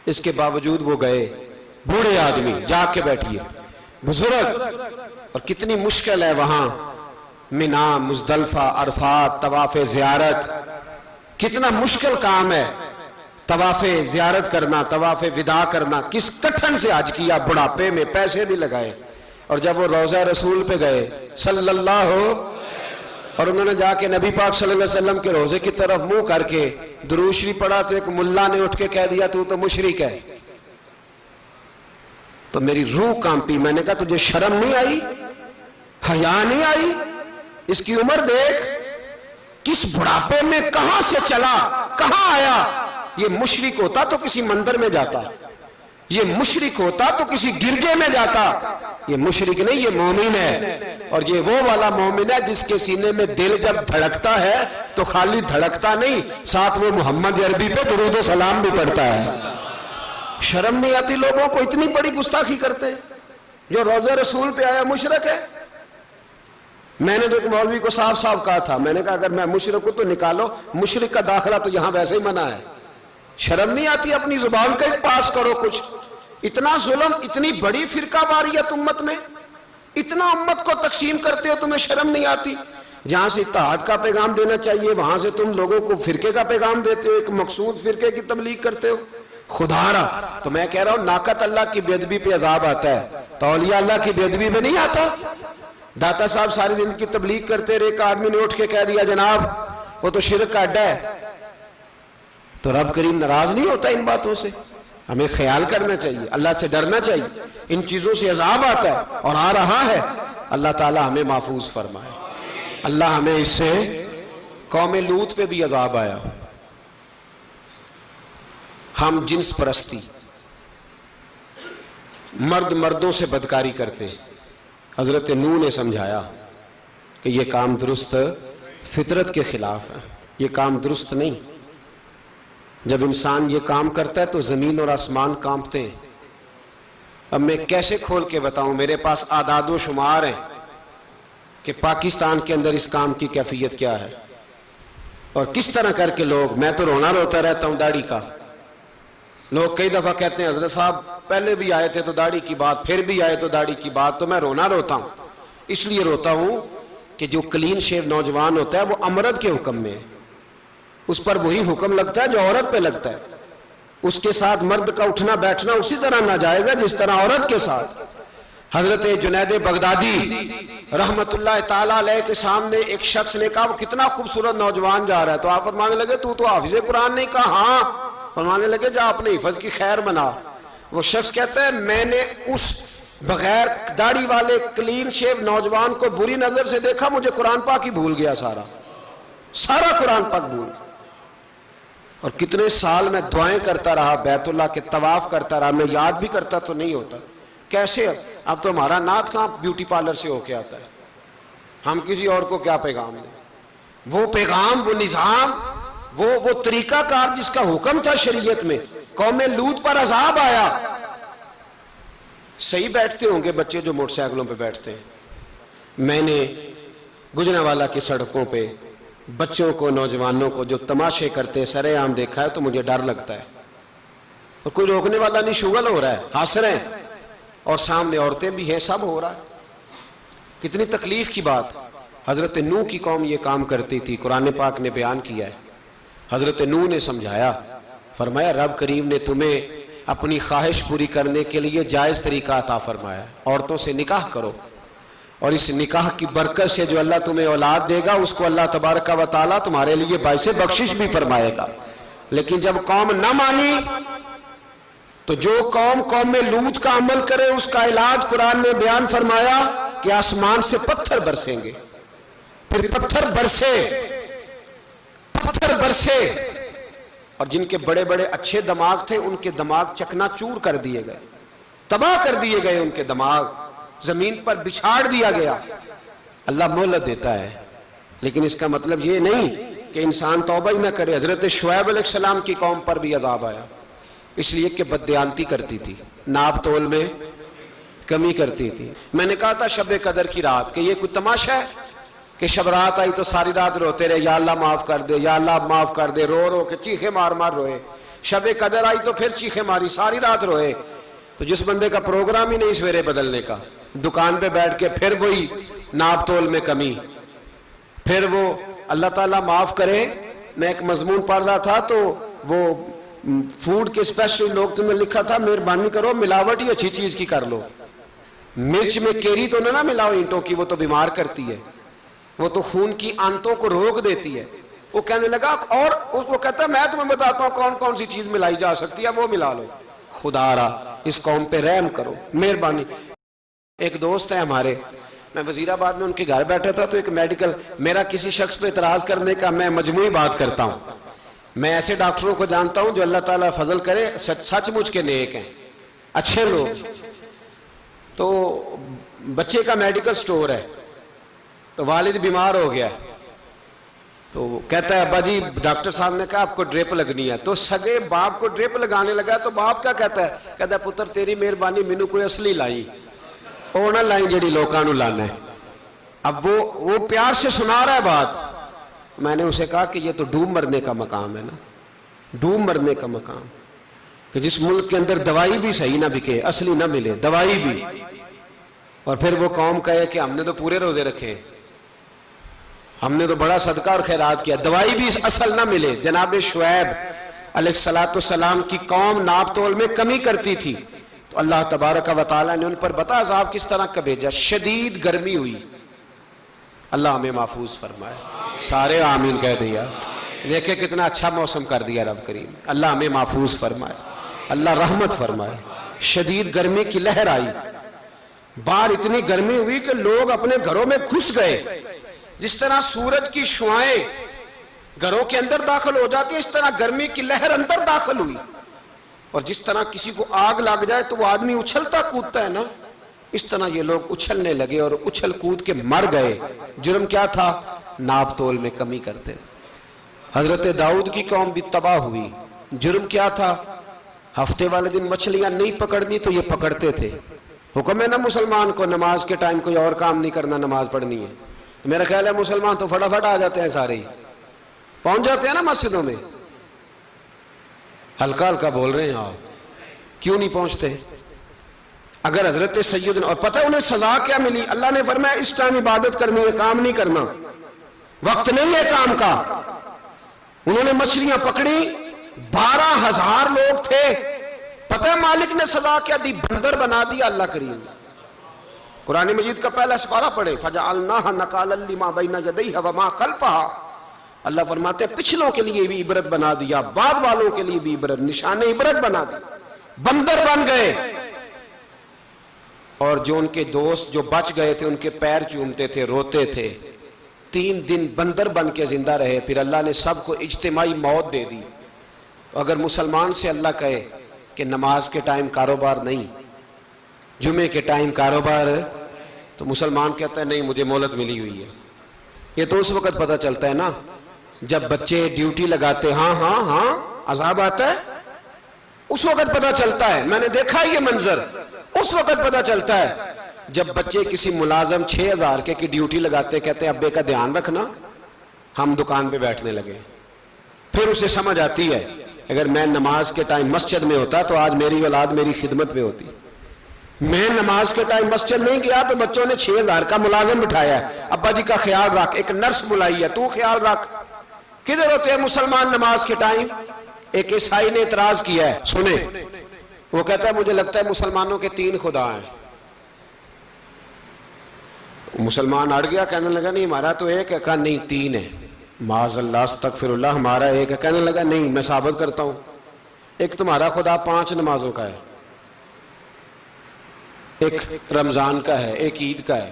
اس کے باوجود وہ گئے۔ بوڑھے آدمی، جا کے بیٹھیے، بزرگ، اور کتنی مشکل ہے وہاں مینا، مزدلفہ، عرفات، طواف زیارت، کتنا مشکل کام ہے طواف زیارت کرنا، طواف وداع کرنا۔ کس کٹھن سے حج کیا، بڑھاپے میں پیسے بھی لگائے، اور جب وہ روضہ رسول پہ گئے صلی اللہ، اور انہوں نے جا کے نبی پاک صلی اللہ علیہ وسلم کے روضے کی طرف منہ کر کے درود شریف پڑھا تو ایک ملا نے اٹھ کے کہہ دیا تو مشرک ہے۔ تو میری روح کانپی، میں نے کہا تجھے شرم نہیں آئی، حیا نہیں آئی؟ اس کی عمر دیکھ، کس بڑھاپے میں کہاں سے چلا، کہاں آیا۔ یہ مشرک ہوتا تو کسی مندر میں جاتا، یہ مشرک ہوتا تو کسی گرجے میں جاتا، یہ مشرک نہیں، یہ مومن ہے، اور یہ وہ والا مومن ہے جس کے سینے میں دل جب دھڑکتا ہے تو خالی دھڑکتا نہیں، ساتھ وہ محمد عربی پہ درود و سلام بھی پڑھتا ہے۔ شرم نہیں آتی لوگوں کو؟ اتنی بڑی گستاخی کرتے، جو روضہ رسول پہ آیا مشرک ہے۔ میں نے تو ایک مولوی کو صاف صاف کہا تھا، میں نے کہا اگر میں مشرک ہوں تو نکالو، مشرک کا داخلہ تو یہاں ویسے ہی منع ہے۔ شرم نہیں آتی؟ اپنی زبان کا ایک پاس کرو کچھ۔ اتنا ظلم، اتنی بڑی فرقہ واریت امت میں، اتنا امت کو تقسیم کرتے ہو، تمہیں شرم نہیں آتی؟ جہاں سے اتحاد کا پیغام دینا چاہیے وہاں سے تم لوگوں کو فرقے کا پیغام دیتے ہو، ایک مقصود فرقے کی تبلیغ کرتے ہو۔ خدا رہا تو میں کہہ رہا ہوں ناقت اللہ کی بے ادبی پہ عذاب آتا ہے تو اولیاء اللہ کی بے ادبی پہ نہیں آتا. داتا صاحب ساری زندگی تبلیغ کرتے رہے, ایک آدمی نے اٹھ کے کہہ دیا جناب وہ تو شرک کا اڈا ہے, تو رب کریم ناراض نہیں ہوتا ان باتوں سے؟ ہمیں خیال کرنا چاہیے, اللہ سے ڈرنا چاہیے. ان چیزوں سے عذاب آتا ہے اور آ رہا ہے, اللہ تعالی ہمیں محفوظ فرمائے. اللہ ہمیں اس سے, قوم لوط پہ بھی عذاب آیا, ہم جنس پرستی, مرد مردوں سے بدکاری کرتے. حضرت نوح نے سمجھایا کہ یہ کام درست فطرت کے خلاف ہے, یہ کام درست نہیں. جب انسان یہ کام کرتا ہے تو زمین اور آسمان کانپتے ہیں. اب میں کیسے کھول کے بتاؤں, میرے پاس اعداد و شمار ہیں کہ پاکستان کے اندر اس کام کی کیفیت کیا ہے اور کس طرح کر کے لوگ, میں تو رونا روتا رہتا ہوں داڑھی کا. لوگ کئی دفعہ کہتے ہیں حضرت صاحب پہلے بھی آئے تھے تو داڑھی کی بات, پھر بھی آئے تو داڑھی کی بات, تو میں رونا روتا ہوں. اس لیے روتا ہوں کہ جو کلین شیو نوجوان ہوتا ہے وہ امرد کے حکم میں ہے, اس پر وہی حکم لگتا ہے جو عورت پہ لگتا ہے. اس کے ساتھ مرد کا اٹھنا بیٹھنا اسی طرح ناجائز ہے جس طرح عورت کے ساتھ. حضرت جنید بغدادی رحمت اللہ تعالیٰ علیہ کے سامنے ایک شخص نے کہا وہ کتنا خوبصورت نوجوان جا رہا ہے, تو آپ فرمانے لگے تو حافظ قرآن نہیں؟ کہا ہاں. فرمانے لگے جا اپنے حفظ کی خیر بنا. وہ شخص کہتا ہے میں نے اس بغیر داڑھی والے کلین شیو نوجوان کو بری نظر سے دیکھا, مجھے قرآن پاک ہی بھول گیا, سارا قرآن پاک بھول. اور کتنے سال میں دعائیں کرتا رہا, بیت اللہ کے طواف کرتا رہا, میں یاد بھی کرتا تو نہیں ہوتا. کیسے اب تو ہمارا نعت کہاں بیوٹی پارلر سے ہو کے آتا ہے, ہم کسی اور کو کیا پیغام دیں. وہ پیغام, وہ نظام, وہ طریقہ کار جس کا حکم تھا شریعت میں, قوم لوط پر عذاب آیا. صحیح بیٹھتے ہوں گے بچے جو موٹر سائیکلوں پہ بیٹھتے ہیں. میں نے گجرانوالہ کی سڑکوں پہ بچوں کو, نوجوانوں کو جو تماشے کرتے سر عام دیکھا ہے تو مجھے ڈر لگتا ہے. اور کوئی روکنے والا نہیں, شغل ہو رہا ہے, ہنس رہے ہیں, اور سامنے عورتیں بھی ہیں, سب ہو رہا ہے. کتنی تکلیف کی بات. حضرت نوح کی قوم یہ کام کرتی تھی, قرآن پاک نے بیان کیا ہے. حضرت نوح نے سمجھایا, فرمایا رب کریم نے تمہیں اپنی خواہش پوری کرنے کے لیے جائز طریقہ عطا فرمایا, عورتوں سے نکاح کرو, اور اس نکاح کی برکت سے جو اللہ تمہیں اولاد دے گا اس کو اللہ تبارک و تعالیٰ تمہارے لیے باعث بخشش بھی فرمائے گا. لیکن جب قوم نہ مانی تو جو قوم میں لوط کا عمل کرے اس کا علاج قرآن نے بیان فرمایا کہ آسمان سے پتھر برسیں گے. پھر پتھر برسے اور جن کے بڑے بڑے اچھے دماغ تھے ان کے دماغ چکنا چور کر دیے گئے, تباہ کر دیے گئے, ان کے دماغ زمین پر بچھاڑ دیا گیا. اللہ مہلت دیتا ہے لیکن اس کا مطلب یہ نہیں کہ انسان توبہ ہی نہ کرے. حضرت شعیب علیہ السلام کی قوم پر بھی عذاب آیا, اس لیے کہ بددیانتی کرتی تھی, ناپ تول میں کمی کرتی تھی. میں نے کہا تھا شب قدر کی رات کہ یہ کوئی تماشا ہے کہ شب رات آئی تو ساری رات روتے رہے, یا اللہ معاف کر دے, یا اللہ معاف کر دے, رو رو کے چیخے مار مار روئے. شب قدر آئی تو پھر چیخے ماری, ساری رات روئے. تو جس بندے کا پروگرام ہی نہیں سویرے بدلنے کا, دکان پہ بیٹھ کے پھر وہی ناپ تول میں کمی, پھر وہ اللہ تعالیٰ معاف کرے. میں ایک مضمون پڑھ رہا تھا تو وہ فوڈ کے اسپیشل لوگ تمہیں لکھا تھا مہربانی کرو ملاوٹ ہی اچھی چیز کی کر لو, مرچ میں کیری تو نہ ملاؤ اینٹوں کی, وہ تو بیمار کرتی ہے, وہ تو خون کی آنتوں کو روک دیتی ہے. وہ کہنے لگا, اور وہ کہتا ہے میں تمہیں بتاتا ہوں کون کون سی چیز ملائی جا سکتی ہے, وہ ملا لو. خدا را اس قوم پہ رحم کرو, مہربانی. ایک دوست ہے ہمارے, میں وزیر آباد میں ان کے گھر بیٹھا تھا تو ایک میڈیکل, میرا کسی شخص پہ اعتراض کرنے کا میں مجموعی بات کرتا ہوں. میں ایسے ڈاکٹروں کو جانتا ہوں جو اللہ تعالیٰ فضل کرے سچ مچ کے نیک ہیں, اچھے لوگ. تو بچے کا میڈیکل سٹور ہے, تو والد بیمار ہو گیا, تو کہتا ہے ابا جی ڈاکٹر صاحب نے کہا آپ کو ڈرپ لگنی ہے. تو سگے باپ کو ڈرپ لگانے لگا تو باپ کیا کہتا ہے پتر تیری مہربانی مینوں کوئی اصلی لائی, وہ نہ لائیں جڑی لوکاں نو لانا ہے. اب وہ پیار سے سنا رہا ہے بات. میں نے اسے کہا کہ یہ تو ڈوب مرنے کا مقام ہے نا, ڈوب مرنے کا مقام, کہ جس ملک کے اندر دوائی بھی صحیح نہ بکے, اصلی نہ ملے دوائی بھی, اور پھر وہ قوم کہے کہ ہم نے تو پورے روزے رکھے, ہم نے تو بڑا صدقہ اور خیرات کیا, دوائی بھی اصل نہ ملے. جناب شعیب علیہ الصلوۃ والسلام کی قوم ناپ تول میں کمی کرتی تھی تو اللہ تبارک و تعالیٰ نے ان پر بتا عذاب کس طرح کا بھیجا، شدید گرمی ہوئی۔ اللہ ہمیں محفوظ فرمائے، سارے آمین کہہ دیا۔ دیکھیں کتنا اچھا موسم کر دیا رب کریم، اللہ ہمیں محفوظ فرمائے، اللہ رحمت فرمائے۔ شدید گرمی کی لہر آئی، باہر اتنی گرمی ہوئی کہ لوگ اپنے گھروں میں گھس گئے۔ جس طرح سورج کی شعاعیں گھروں کے اندر داخل ہو جاتی، اس طرح گرمی کی لہر اندر داخل ہوئی۔ اور جس طرح کسی کو آگ لگ جائے تو وہ آدمی اچھلتا کودتا ہے نا، اس طرح یہ لوگ اچھلنے لگے اور اچھل کود کے مر گئے۔ جرم کیا تھا؟ ناپ تول میں کمی کرتے۔ حضرت داؤد کی قوم بھی تباہ ہوئی۔ جرم کیا تھا؟ ہفتے والے دن مچھلیاں نہیں پکڑنی تو یہ پکڑتے تھے۔ حکم ہے نا مسلمان کو نماز کے ٹائم کوئی اور کام نہیں کرنا، نماز پڑھنی ہے۔ میرا خیال ہے مسلمان تو فٹافٹ آ جاتے ہیں، سارے ہی پہنچ جاتے ہیں نا مسجدوں میں۔ ہلکا ہلکا بول رہے ہیں آپ، کیوں نہیں پہنچتے؟ اگر حضرت سیدنا، اور پتہ انہیں سزا کیا ملی؟ اللہ نے فرمایا اس ٹائم عبادت کرنی ہے، کام نہیں کرنا، وقت نہیں ہے کام کا۔ انہوں نے مچھلیاں پکڑی، 12,000 لوگ تھے۔ پتہ ہے مالک نے سزا کیا دی؟ بندر بنا دیا اللہ کریم۔ قرآن مجید کا پہلا سپارہ پڑھے، فَجَعَلْنَاهَا نَكَالًا لِمَا بَيْنَ يَدَيْهَا وَمَا خَلْفَهَا۔ اللہ فرماتے ہیں پچھلوں کے لیے بھی عبرت بنا دیا، بعد والوں کے لیے بھی عبرت، نشان عبرت بنا دیا۔ بندر بن گئے، اور جو ان کے دوست جو بچ گئے تھے ان کے پیر چومتے تھے، روتے تھے۔ 3 دن بندر بن کے زندہ رہے، پھر اللہ نے سب کو اجتماعی موت دے دی۔ اگر مسلمان سے اللہ کہے کہ نماز کے ٹائم کاروبار نہیں، جمعے کے ٹائم کاروبار، تو مسلمان کہتا ہے نہیں مجھے مہلت ملی ہوئی ہے۔ یہ تو اس وقت پتہ چلتا ہے نا جب بچے ڈیوٹی لگاتے، ہاں ہاں ہاں عذاب آتا ہے، اس وقت پتہ چلتا ہے۔ میں نے دیکھا یہ منظر، اس وقت پتہ چلتا ہے جب بچے کسی ملازم 6,000 کی ڈیوٹی لگاتے، کہتے ہیں ابے کا دھیان رکھنا، ہم دکان پہ بیٹھنے لگے۔ پھر اسے سمجھ آتی ہے اگر میں نماز کے ٹائم مسجد میں ہوتا تو آج میری اولاد میری خدمت میں ہوتی۔ میں نماز کے ٹائم مسجد نہیں گیا تو بچوں نے 6,000 کا ملازم بٹھایا ہے، ابا جی کا خیال رکھ، ایک نرس بلائی ہے تو خیال رکھ۔ کدھر ہوتے ہیں مسلمان نماز کے ٹائم؟ ایک عیسائی نے اعتراض کیا ہے، سنیں، وہ کہتا ہے مجھے لگتا ہے مسلمانوں کے 3 خدا ہیں۔ مسلمان اڑ گیا، کہنے لگا نہیں ہمارا تو ایک ہے، کہا نہیں 3 ہے، معاذ اللہ استغفر اللہ، ہمارا ایک ہے۔ کہنے لگا نہیں میں ثابت کرتا ہوں، ایک تمہارا خدا 5 نمازوں کا ہے، ایک رمضان کا ہے، ایک عید کا ہے۔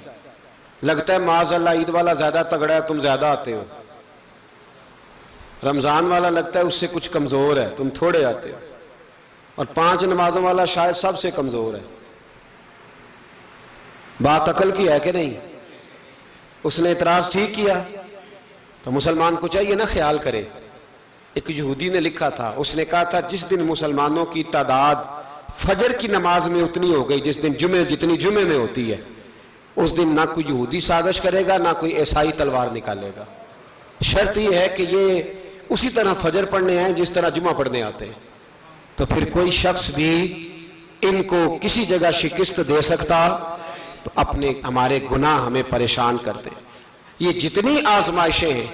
لگتا ہے معاذ اللہ عید والا زیادہ تگڑا ہے، تم زیادہ آتے ہو۔ رمضان والا لگتا ہے اس سے کچھ کمزور ہے، تم تھوڑے آتے ہو۔ اور 5 نمازوں والا شاید سب سے کمزور ہے۔ بات عقل کی ہے کہ نہیں؟ اس نے اعتراض ٹھیک کیا تو مسلمان کو چاہیے نا خیال کرے۔ ایک یہودی نے لکھا تھا، اس نے کہا تھا جس دن مسلمانوں کی تعداد فجر کی نماز میں اتنی ہو گئی جس دن جتنی جمعے میں ہوتی ہے، اس دن نہ کوئی یہودی سازش کرے گا نہ کوئی عیسائی تلوار نکالے گا۔ شرط یہ ہے کہ یہ اسی طرح فجر پڑھنے آئیں جس طرح جمعہ پڑھنے آتے ہیں، تو پھر کوئی شخص بھی ان کو کسی جگہ شکست دے سکتا تو اپنے ہمارے گناہ ہمیں پریشان کرتے۔ یہ جتنی آزمائشیں ہیں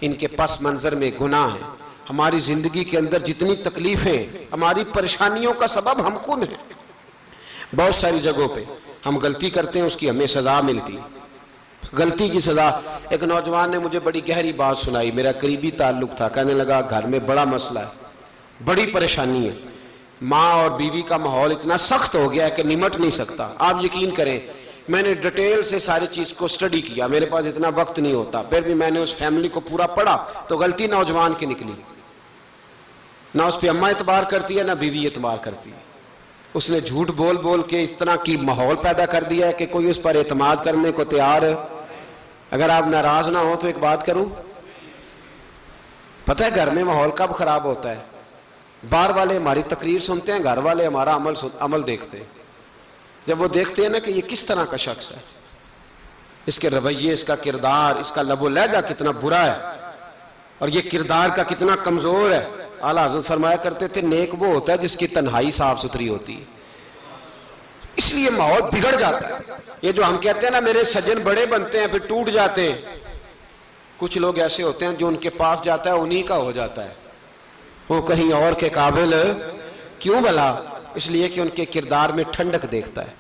ان کے پس منظر میں گناہ ہیں۔ ہماری زندگی کے اندر جتنی تکلیفیں، ہماری پریشانیوں کا سبب ہم خود ہیں۔ بہت ساری جگہوں پہ ہم غلطی کرتے ہیں، اس کی ہمیں سزا ملتی، غلطی کی سزا۔ ایک نوجوان نے مجھے بڑی گہری بات سنائی، میرا قریبی تعلق تھا، کہنے لگا گھر میں بڑا مسئلہ ہے، بڑی پریشانی ہے، ماں اور بیوی کا ماحول اتنا سخت ہو گیا ہے کہ نمٹ نہیں سکتا۔ آپ یقین کریں میں نے ڈیٹیل سے ساری چیز کو سٹڈی کیا، میرے پاس اتنا وقت نہیں ہوتا، پھر بھی میں نے اس فیملی کو پورا پڑھا تو غلطی نوجوان کی نکلی۔ نہ اس پہ اماں اعتبار کرتی ہے نہ بیوی اعتبار کرتی ہے۔ اس نے جھوٹ بول بول کے اس طرح کی ماحول پیدا کر دیا ہے کہ کوئی اس پر اعتماد کرنے کو تیار ہے۔ اگر آپ ناراض نہ ہو تو ایک بات کروں، پتہ ہے گھر میں ماحول کب خراب ہوتا ہے؟ باہر والے ہماری تقریر سنتے ہیں، گھر والے ہمارا عمل دیکھتے ہیں۔ جب وہ دیکھتے ہیں نا کہ یہ کس طرح کا شخص ہے، اس کے رویے، اس کا کردار، اس کا لب و لہجہ کتنا برا ہے اور یہ کردار کا کتنا کمزور ہے۔ اعلیٰ حضرت فرمایا کرتے تھے نیک وہ ہوتا ہے جس کی تنہائی صاف ستھری ہوتی ہے، اس لیے ماحول بگڑ جاتا ہے۔ یہ جو ہم کہتے ہیں نا میرے سجن بڑے بنتے ہیں پھر ٹوٹ جاتے ہیں، کچھ لوگ ایسے ہوتے ہیں جو ان کے پاس جاتا ہے انہی کا ہو جاتا ہے۔ وہ کہیں اور کے قابل کیوں بھلا؟ اس لیے کہ ان کے کردار میں ٹھنڈک دیکھتا ہے،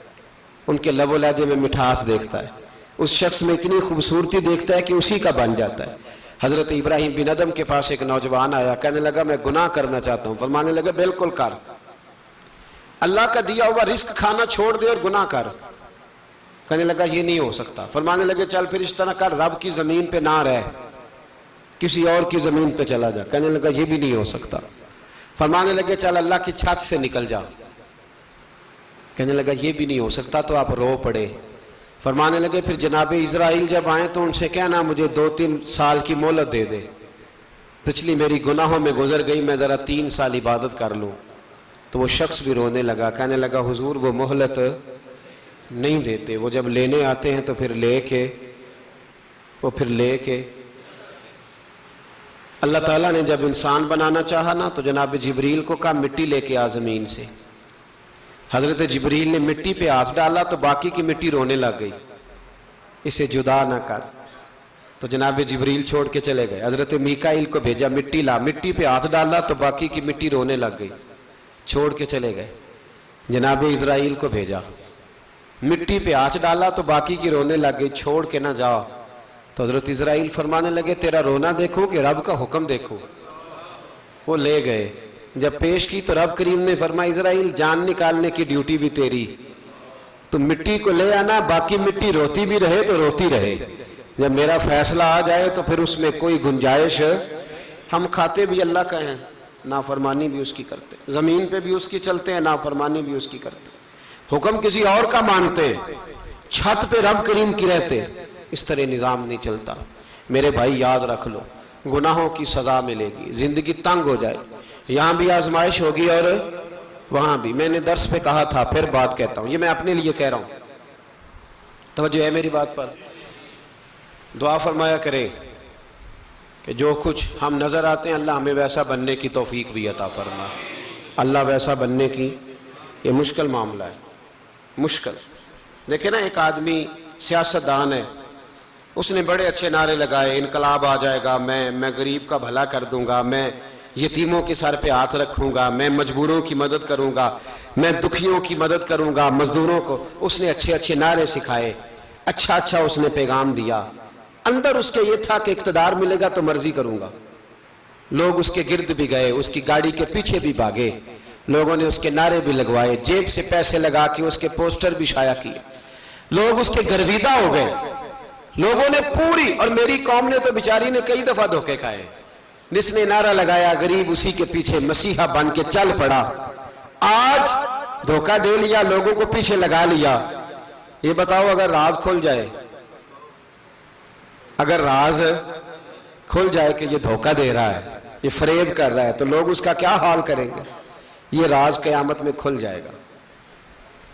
ان کے لب و لہجے میں مٹھاس دیکھتا ہے، اس شخص میں اتنی خوبصورتی دیکھتا ہے کہ اسی کا بن جاتا ہے۔ حضرت ابراہیم بن ادم کے پاس ایک نوجوان آیا، کہنے لگا میں گناہ کرنا چاہتا ہوں۔ فرمانے لگا بالکل کر، اللہ کا دیا ہوا رزق کھانا چھوڑ دے اور گناہ کر۔ کہنے لگا یہ نہیں ہو سکتا۔ فرمانے لگے چل پھر اس طرح کر، رب کی زمین پہ نہ رہ، کسی اور کی زمین پہ چلا جا۔ کہنے لگا یہ بھی نہیں ہو سکتا۔ فرمانے لگے چل اللہ کی چھت سے نکل جا۔ کہنے لگا یہ بھی نہیں ہو سکتا، تو آپ رو پڑے۔ فرمانے لگے پھر جناب اسرائیل جب آئیں تو ان سے کہنا مجھے 2-3 سال کی مہلت دے دے، پچھلی میری گناہوں میں گزر گئی، میں ذرا 3 سال عبادت کر لوں۔ تو وہ شخص بھی رونے لگا، کہنے لگا حضور وہ مہلت نہیں دیتے، وہ جب لینے آتے ہیں تو پھر لے کے اللہ تعالیٰ نے جب انسان بنانا چاہا نا تو جناب جبریل کو کہا مٹی لے کے آ زمین سے۔ حضرت جبریل نے مٹی پہ ہاتھ ڈالا تو باقی کی مٹی رونے لگ گئی، اسے جدا نہ کر۔ تو جناب جبریل چھوڑ کے چلے گئے۔ حضرت میکائیل کو بھیجا، مٹی لا، مٹی پہ ہاتھ ڈالا تو باقی کی مٹی رونے لگ گئی، چھوڑ کے چلے گئے۔ جناب اسرائیل کو بھیجا، مٹی پہ ہاتھ ڈالا تو باقی کی رونے لگ گئی، چھوڑ کے نہ جاؤ۔ تو حضرت اسرائیل فرمانے لگے تیرا رونا دیکھو کہ رب کا حکم دیکھو۔ وہ لے گئے، جب پیش کی تو رب کریم نے فرمایا اسرائیل جان نکالنے کی ڈیوٹی بھی تیری، تو مٹی کو لے آنا، باقی مٹی روتی بھی رہے تو روتی رہے، جب میرا فیصلہ آ جائے تو پھر اس میں کوئی گنجائش، ہم کھاتے بھی اللہ کا ہیں، نافرمانی بھی اس کی کرتے، زمین پہ بھی اس کی چلتے ہیں، نافرمانی بھی اس کی کرتے، حکم کسی اور کا مانتے، چھت پہ رب کریم کی رہتے۔ اس طرح نظام نہیں چلتا۔ میرے بھائی یاد رکھ لو، گناہوں کی سزا ملے گی، زندگی تنگ ہو جائے، یہاں بھی آزمائش ہوگی اور وہاں بھی۔ میں نے درس پہ کہا تھا، پھر بات کہتا ہوں، یہ میں اپنے لیے کہہ رہا ہوں، توجہ ہے میری بات پر۔ دعا فرمایا کرے کہ جو کچھ ہم نظر آتے ہیں اللہ ہمیں ویسا بننے کی توفیق بھی عطا فرما۔ اللہ ویسا بننے کی، یہ مشکل معاملہ ہے، مشکل۔ دیکھیں نا ایک آدمی سیاستدان ہے، اس نے بڑے اچھے نعرے لگائے، انقلاب آ جائے گا، میں غریب کا بھلا کر دوں گا، میں یتیموں کے سر پہ ہاتھ رکھوں گا، میں مجبوروں کی مدد کروں گا، میں دکھیوں کی مدد کروں گا، مزدوروں کو۔ اس نے اچھے اچھے نعرے سکھائے، اچھا اس نے پیغام دیا، اندر اس کے یہ تھا کہ اقتدار ملے گا تو مرضی کروں گا۔ لوگ اس کے گرد بھی گئے، اس کی گاڑی کے پیچھے بھی بھاگے، لوگوں نے اس کے نعرے بھی لگوائے، جیب سے پیسے لگا کے اس کے پوسٹر بھی شائع کیے، لوگ اس کے گرویدہ ہو گئے، لوگوں نے پوری، اور میری قوم نے تو بیچاری نے کئی دفعہ دھوکے کھائے، جس نے نعرہ لگایا غریب اسی کے پیچھے مسیحا بن کے چل پڑا۔ آج دھوکہ دے لیا، لوگوں کو پیچھے لگا لیا۔ یہ بتاؤ اگر راز کھل جائے، اگر راز کھل جائے کہ یہ دھوکہ دے رہا ہے، یہ فریب کر رہا ہے، تو لوگ اس کا کیا حال کریں گے؟ یہ راز قیامت میں کھل جائے گا،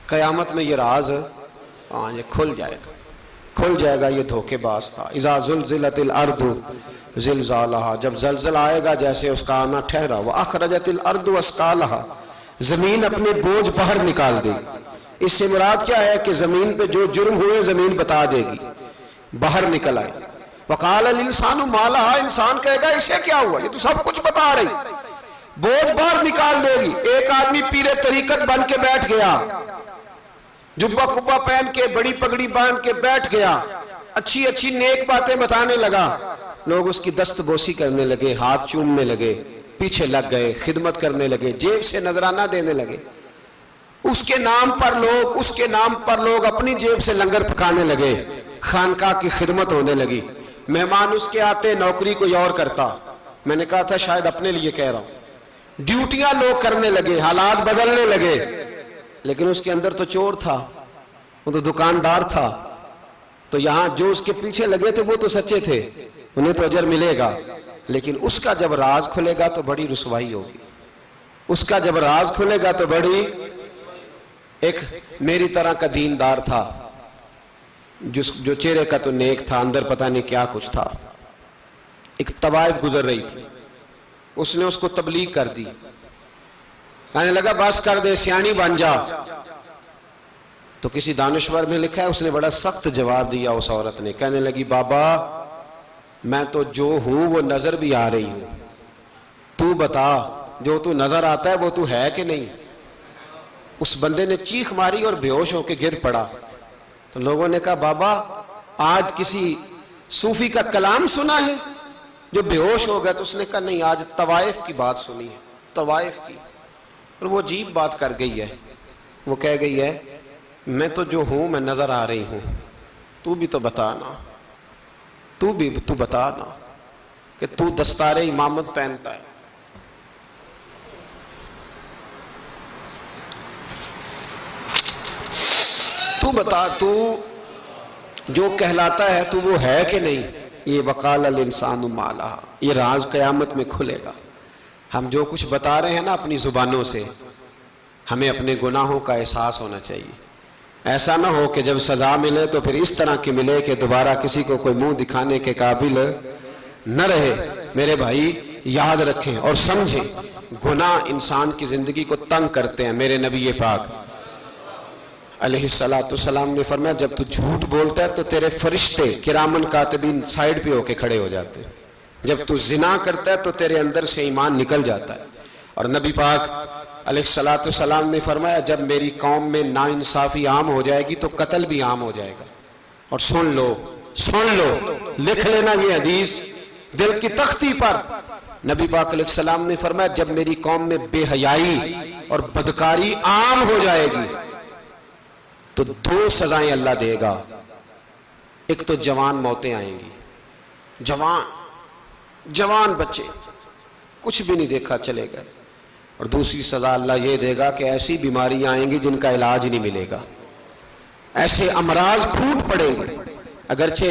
قیامت میں یہ راز یہ کھل جائے گا، یہ دھوکے باز تھا۔ اذا زلزلت الارض زلزالہا، جب زلزلہ آئے گا جیسے اس کا آنا ٹھہرا، واخرجت الارض اثقالہا، زمین اپنے بوجھ باہر نکال دے گی۔ اس سے مراد کیا ہے کہ زمین پہ جو جرم ہوئے زمین بتا دے گی، باہر نکل آئے۔ وقال الانسان ما لہا، انسان کہے گا اسے کیا ہوا، یہ تو سب کچھ بتا رہی، بوجھ باہر نکال دے گی۔ ایک آدمی پیر طریقت بن کے بیٹھ گیا، جبہ کبہ پہن کے بڑی پگڑی باندھ کے بیٹھ گیا، اچھی اچھی نیک باتیں بتانے لگا، لوگ اس کی دست بوسی کرنے لگے، ہاتھ چومنے لگے، پیچھے لگ گئے، خدمت کرنے لگے، جیب سے نذرانہ دینے لگے، اس کے نام پر لوگ اپنی جیب سے لنگر پکانے لگے، خانقاہ کی خدمت ہونے لگی، مہمان اس کے آتے، نوکری کوئی اور کرتا۔ میں نے کہا تھا شاید اپنے لیے کہہ رہا ہوں، ڈیوٹیاں لوگ کرنے لگے، حالات بدلنے لگے، لیکن اس کے اندر تو چور تھا، وہ تو دکاندار تھا، تو یہاں جو اس کے پیچھے لگے تھے وہ تو سچے تھے، انہیں تو اجر ملے گا، لیکن اس کا جب راز کھلے گا تو بڑی رسوائی ہوگی، اس کا جب راز کھلے گا تو بڑی۔ ایک میری طرح کا دیندار تھا، جو چہرے کا تو نیک تھا، اندر پتہ نہیں کیا کچھ تھا۔ ایک طوائف گزر رہی تھی، اس نے اس کو تبلیغ کر دی، کہنے لگا بس کر دے، سیانی بن جا۔ تو کسی دانشور میں لکھا ہے اس نے بڑا سخت جواب دیا اس عورت نے، کہنے لگی بابا میں تو جو ہوں وہ نظر بھی آ رہی ہوں، تو بتا جو تو نظر آتا ہے وہ تو ہے کہ نہیں؟ اس بندے نے چیخ ماری اور بے ہوش ہو کے گر پڑا. تو لوگوں نے کہا بابا آج کسی صوفی کا کلام سنا ہے جو بے ہوش ہو گیا؟ تو اس نے کہا نہیں، آج طوائف کی بات سنی ہے، طوائف کی. اور وہ عجیب بات کر گئی ہے، وہ کہہ گئی ہے میں تو جو ہوں میں نظر آ رہی ہوں، تو بھی تو بتانا، تو بتانا کہ تو دستار امامت پہنتا ہے. تو بتا، تو جو کہلاتا ہے تو وہ ہے کہ نہیں؟ یہ وقال الانسان ما لہا، یہ راز قیامت میں کھلے گا. ہم جو کچھ بتا رہے ہیں نا اپنی زبانوں سے، ہمیں اپنے گناہوں کا احساس ہونا چاہیے. ایسا نہ ہو کہ جب سزا ملے تو پھر اس طرح کی ملے کہ دوبارہ کسی کو کوئی منہ دکھانے کے قابل نہ رہے. میرے بھائی یاد رکھیں اور سمجھیں، گناہ انسان کی زندگی کو تنگ کرتے ہیں. میرے نبی پاک علیہ السلام نے فرمایا جب تو جھوٹ بولتا ہے تو تیرے فرشتے کرامن کاتبین سائیڈ پہ ہو کے کھڑے ہو جاتے ہیں. جب تو زنا کرتا ہے تو تیرے اندر سے ایمان نکل جاتا ہے. اور نبی پاک علیہ السلام نے فرمایا جب میری قوم میں ناانصافی عام ہو جائے گی تو قتل بھی عام ہو جائے گا. اور سن لو لکھ لینا یہ حدیث دل کی تختی پر. نبی پاک علیہ السلام نے فرمایا جب میری قوم میں بے حیائی اور بدکاری عام ہو جائے گی تو 2 سزائیں اللہ دے گا. ایک تو جوان موتیں آئیں گی، جوان بچے کچھ بھی نہیں دیکھا چلے گئے. اور دوسری سزا اللہ یہ دے گا کہ ایسی بیماریاں آئیں گی جن کا علاج نہیں ملے گا، ایسے امراض پھوٹ پڑیں گے. اگرچہ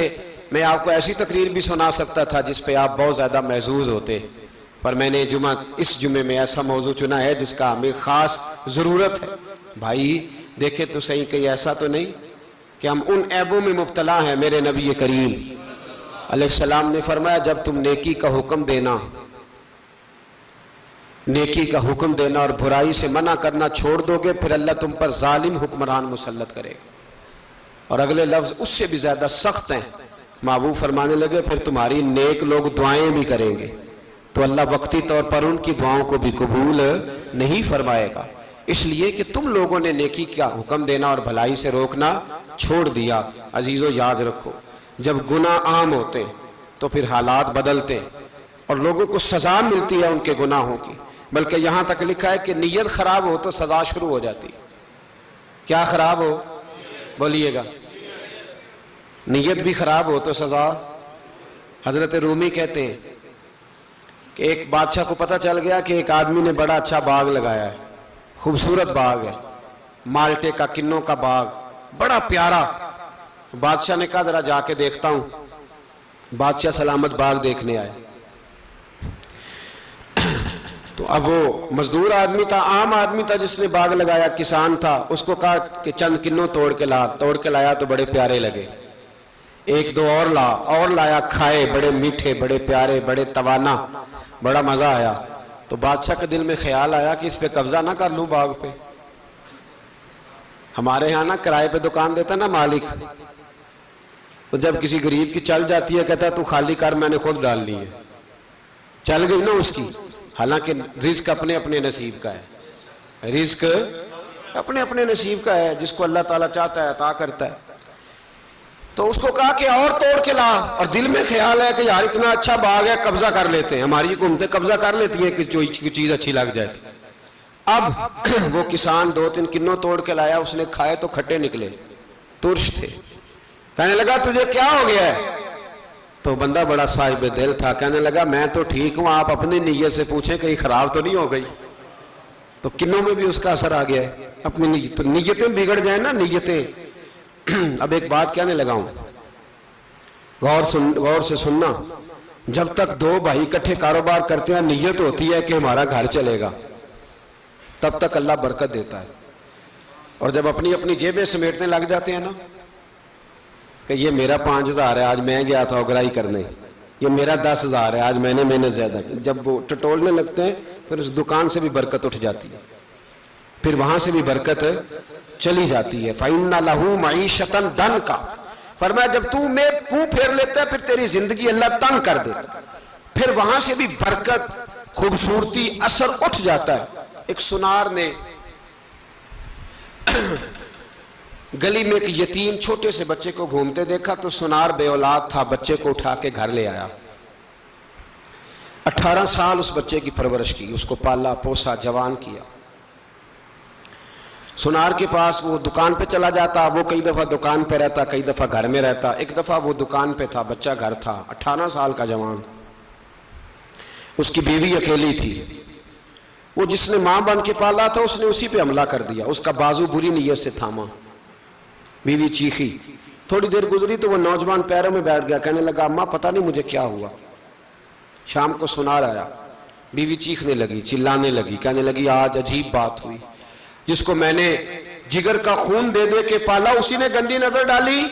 میں آپ کو ایسی تقریر بھی سنا سکتا تھا جس پہ آپ بہت زیادہ محظوظ ہوتے، پر میں نے اس جمعے میں ایسا موضوع چنا ہے جس کا ہمیں خاص ضرورت ہے. بھائی دیکھیں تو صحیح، کہیں ایسا تو نہیں کہ ہم ان عیبوں میں مبتلا ہیں. میرے نبی کریم علیہ السلام نے فرمایا جب تم نیکی کا حکم دینا اور برائی سے منع کرنا چھوڑ دو گے پھر اللہ تم پر ظالم حکمران مسلط کرے گا. اور اگلے لفظ اس سے بھی زیادہ سخت ہیں. محبوب فرمانے لگے پھر تمہاری نیک لوگ دعائیں بھی کریں گے تو اللہ وقتی طور پر ان کی دعاؤں کو بھی قبول نہیں فرمائے گا. اس لیے کہ تم لوگوں نے نیکی کا حکم دینا اور بھلائی سے روکنا چھوڑ دیا. عزیزو یاد رکھو جب گناہ عام ہوتے تو پھر حالات بدلتے اور لوگوں کو سزا ملتی ہے ان کے گناہوں کی. بلکہ یہاں تک لکھا ہے کہ نیت خراب ہو تو سزا شروع ہو جاتی. کیا خراب ہو؟ بولیے گا. نیت بھی خراب ہو تو سزا. حضرت رومی کہتے ہیں کہ ایک بادشاہ کو پتہ چل گیا کہ ایک آدمی نے بڑا اچھا باغ لگایا ہے، خوبصورت باغ ہے، مالٹے کا کنوں کا باغ، بڑا پیارا. بادشاہ نے کہا ذرا جا کے دیکھتا ہوں. بادشاہ سلامت باغ دیکھنے آئے تو اب وہ مزدور آدمی تھا، عام آدمی تھا جس نے باغ لگایا، کسان تھا. اس کو کہا کہ چند کنوں توڑ کے لایا تو بڑے پیارے لگے. 1-2 اور لایا، کھائے، بڑے میٹھے، بڑے پیارے، بڑے توانا، بڑا مزہ آیا. تو بادشاہ کے دل میں خیال آیا کہ اس پہ قبضہ نہ کر لوں باغ پہ. ہمارے ہاں نا کرائے پہ دکان دیتا نا مالک، تو جب کسی غریب کی چل جاتی ہے کہتا ہے تو خالی کر، میں نے خود ڈال لی ہے. چل گئی نا اس کی. حالانکہ رزق اپنے اپنے نصیب کا ہے، رزق اپنے اپنے نصیب کا ہے، جس کو اللہ تعالیٰ چاہتا ہے عطا کرتا ہے. تو اس کو کہا کہ اور توڑ کے لا. اور دل میں خیال ہے کہ یار اتنا اچھا باغ ہے، قبضہ کر لیتے ہیں. ہماری حکومتیں قبضہ کر لیتی ہیں کہ جو چیز اچھی لگ جائے. اب وہ کسان 2-3 کنوں توڑ کے لایا، اس نے کھائے تو کھٹے نکلے، ترش تھے. کہنے لگا تجھے کیا ہو گیا ہے؟ تو بندہ بڑا صاحب دل تھا، کہنے لگا میں تو ٹھیک ہوں، آپ اپنی نیت سے پوچھیں کہیں خراب تو نہیں ہو گئی. تو کنوں میں بھی اس کا اثر آ گیا ہے. اپنی نیتیں بگڑ جائیں نا، نیتیں. اب ایک بات کہنے لگا ہوں، غور سے سننا. جب تک 2 بھائی اکٹھے کاروبار کرتے ہیں نیت ہوتی ہے کہ ہمارا گھر چلے گا، تب تک اللہ برکت دیتا ہے. اور جب اپنی اپنی جیبیں سمیٹنے لگ جاتے ہیں نا کہ یہ میرا 5,000 ہے، آج میں گیا تھا اگرائی کرنے، یہ میرا 10,000 ہے، آج میں نے محنت زیادہ کی. جب وہ ٹٹولنے لگتے ہیں پھر اس دکان سے بھی برکت اٹھ جاتی ہے، پھر وہاں سے بھی برکت چلی جاتی ہے. فَإِنَّ لَهُ مَعِيشَةً ضَنْكَ. فرمایا جب تو منہ پھیر لیتا ہے پھر تیری زندگی اللہ تنگ کر دیتا، پھر وہاں سے بھی برکت خوبصورتی اثر اٹھ جاتا ہے۔ ایک سنار نے گلی میں ایک یتیم چھوٹے سے بچے کو گھومتے دیکھا تو سنار بے اولاد تھا، بچے کو اٹھا کے گھر لے آیا۔ 18 سال اس بچے کی پرورش کی، اس کو پالا پوسا جوان کیا۔ سنار کے پاس وہ دکان پہ چلا جاتا، وہ کئی دفعہ دکان پہ رہتا، کئی دفعہ گھر میں رہتا۔ ایک دفعہ وہ دکان پہ تھا، بچہ گھر تھا، 18 سال کا جوان، اس کی بیوی اکیلی تھی۔ وہ جس نے ماں بن کے پالا تھا اس نے اسی پہ حملہ کر دیا، اس کا بازو بری نیت سے تھاما، بیوی چیخی۔ تھوڑی دیر گزری تو وہ نوجوان پیروں میں بیٹھ گیا، کہنے لگا اماں پتہ نہیں مجھے کیا ہوا۔ شام کو سنار آیا، بیوی چیخنے لگی، چلانے لگی، کہنے لگی آج عجیب بات ہوئی، جس کو میں نے جگر کا خون دے دے کے پالا اسی نے گندی نظر ڈالی۔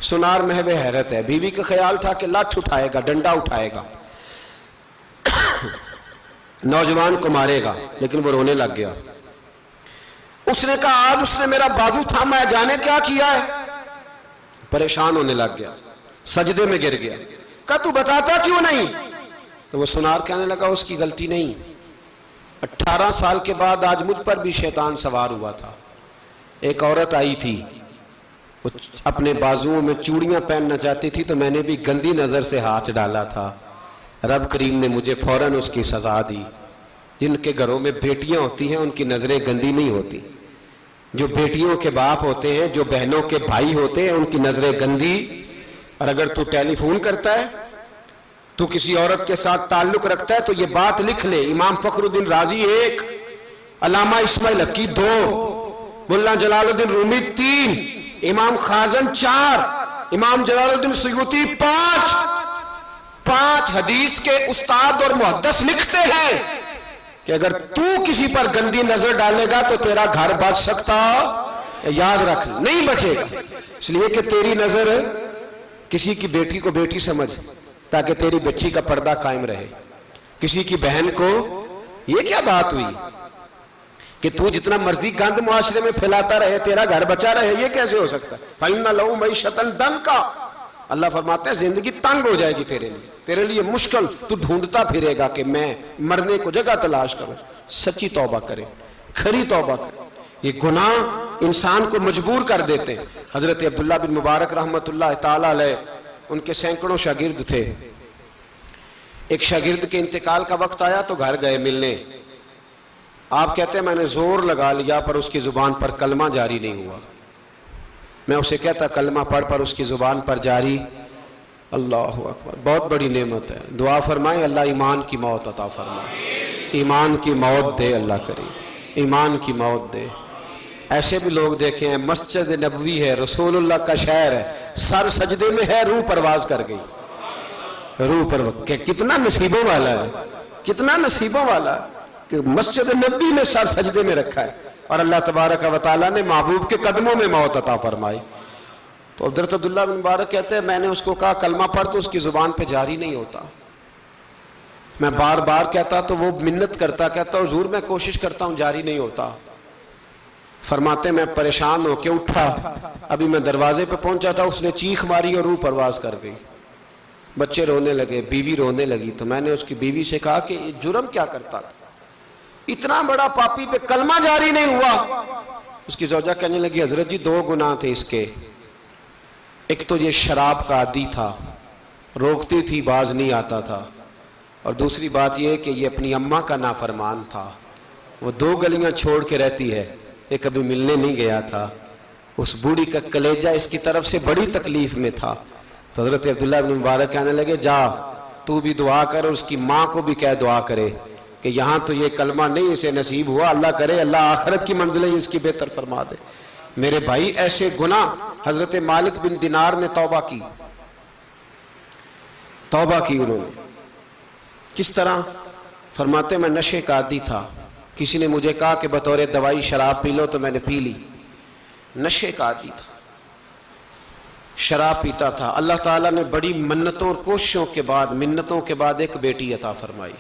سنار محو حیرت ہے، بیوی کا خیال تھا کہ لاٹھ اٹھائے گا، ڈنڈا اٹھائے گا، نوجوان کو مارے گا، لیکن وہ رونے لگ گیا۔ اس نے کہا آج اس نے میرا بازو تھاما ہے، جانے کیا کیا ہے؟ پریشان ہونے لگ گیا، سجدے میں گر گیا، کہا تو بتاتا کیوں نہیں؟ تو وہ سنار کہنے لگا اس کی غلطی نہیں، 18 سال کے بعد آج مجھ پر بھی شیطان سوار ہوا تھا۔ ایک عورت آئی تھی، وہ اپنے بازوؤں میں چوڑیاں پہننا چاہتی تھی تو میں نے بھی گندی نظر سے ہاتھ ڈالا تھا، رب کریم نے مجھے فوراً اس کی سزا دی۔ جن کے گھروں میں بیٹیاں ہوتی ہیں ان کی نظریں گندی نہیں ہوتی، جو بیٹیوں کے باپ ہوتے ہیں، جو بہنوں کے بھائی ہوتے ہیں، ان کی نظریں گندی۔ اور اگر تو ٹیلی فون کرتا ہے، تو کسی عورت کے ساتھ تعلق رکھتا ہے تو یہ بات لکھ لے، امام فخر الدین رازی 1، علامہ اسماعیل حقی 2، مولانا جلال الدین رومی 3، امام خازن 4، امام جلال الدین سیوطی 5 حدیث کے استاد اور محدث لکھتے ہیں کہ اگر تو کسی پر گندی نظر ڈالے گا تو تیرا گھر بچ سکتا، یاد رکھ نہیں بچے گا، اس لیے کہ تیری نظر کسی کی بیٹی کو بیٹی سمجھ تاکہ تیری بچی کا پردہ قائم رہے، کسی کی بہن کو۔ یہ کیا بات ہوئی کہ تو جتنا مرضی گند معاشرے میں پھیلاتا رہے تیرا گھر بچا رہے؟ یہ کیسے ہو سکتا ہے؟ فَإِنَّ لَهُ مَعِيشَةً ضَنْكَ، اللہ فرماتے ہیں زندگی تنگ ہو جائے گی تیرے لیے مشکل، تو ڈھونڈتا پھرے گا کہ میں مرنے کو جگہ تلاش کروں۔ سچی توبہ کرے، کھری توبہ کرے۔ یہ گناہ انسان کو مجبور کر دیتے ہیں۔ حضرت عبداللہ بن مبارک رحمت اللہ تعالیٰ علیہ، ان کے سینکڑوں شاگرد تھے، ایک شاگرد کے انتقال کا وقت آیا تو گھر گئے ملنے۔ آپ کہتے ہیں میں نے زور لگا لیا پر اس کی زبان پر کلمہ جاری نہیں ہوا۔ میں اسے کہتا کلمہ پڑھ پر اس کی زبان پر جاری۔ اللہ اکبر، بہت بڑی نعمت ہے، دعا فرمائیں اللہ ایمان کی موت عطا فرمائے، ایمان کی موت دے اللہ کریم، ایمان کی موت دے۔ ایسے بھی لوگ دیکھے ہیں، مسجد نبوی ہے، رسول اللہ کا شہر ہے، سر سجدے میں ہے، روح پرواز کر گئی، روح پرواز، کتنا نصیبوں والا ہے، کتنا نصیبوں والا ہے کہ مسجد نبوی میں سر سجدے میں رکھا ہے اور اللہ تبارک و تعالیٰ نے محبوب کے قدموں میں موت عطا فرمائی۔ تو حضرت عبداللہ بن مبارک کہتے ہیں میں نے اس کو کہا کلمہ پڑھ تو اس کی زبان پہ جاری نہیں ہوتا۔ میں بار بار کہتا تو وہ منت کرتا، کہتا حضور میں کوشش کرتا ہوں جاری نہیں ہوتا۔ فرماتے میں پریشان ہو کے اٹھا، ابھی میں دروازے پہ پہنچا تھا، اس نے چیخ ماری اور روح پرواز کر گئی۔ بچے رونے لگے، بیوی رونے لگی، تو میں نے اس کی بیوی سے کہا کہ یہ جرم کیا کرتا تھا، اتنا بڑا پاپی پہ کلمہ جاری نہیں ہوا۔ اس کی زوجہ کہنے لگی حضرت جی 2 گناہ تھے اس کے، ایک تو یہ شراب کا عادی تھا، روکتی تھی باز نہیں آتا تھا، اور دوسری بات یہ کہ یہ اپنی اماں کا نافرمان تھا، وہ 2 گلیاں چھوڑ کے رہتی ہے، یہ کبھی ملنے نہیں گیا تھا، اس بوڑھی کا کلیجہ اس کی طرف سے بڑی تکلیف میں تھا۔ تو حضرت عبداللہ بن مبارک کہنے لگے جا تو بھی دعا کر اور اس کی ماں کو بھی کہہ دعا کرے کہ یہاں تو یہ کلمہ نہیں اسے نصیب ہوا، اللہ کرے اللہ آخرت کی منزلیں اس کی بہتر فرما دے۔ میرے بھائی ایسے گناہ، حضرت مالک بن دینار نے توبہ کی انہوں نے، کس طرح؟ فرماتے میں نشے کا عادی تھا، کسی نے مجھے کہا کہ بطور دوائی شراب پی لو تو میں نے پی لی، نشے کا عادی تھا، شراب پیتا تھا۔ اللہ تعالیٰ نے بڑی منتوں اور کوششوں کے بعد، منتوں کے بعد ایک بیٹی عطا فرمائی،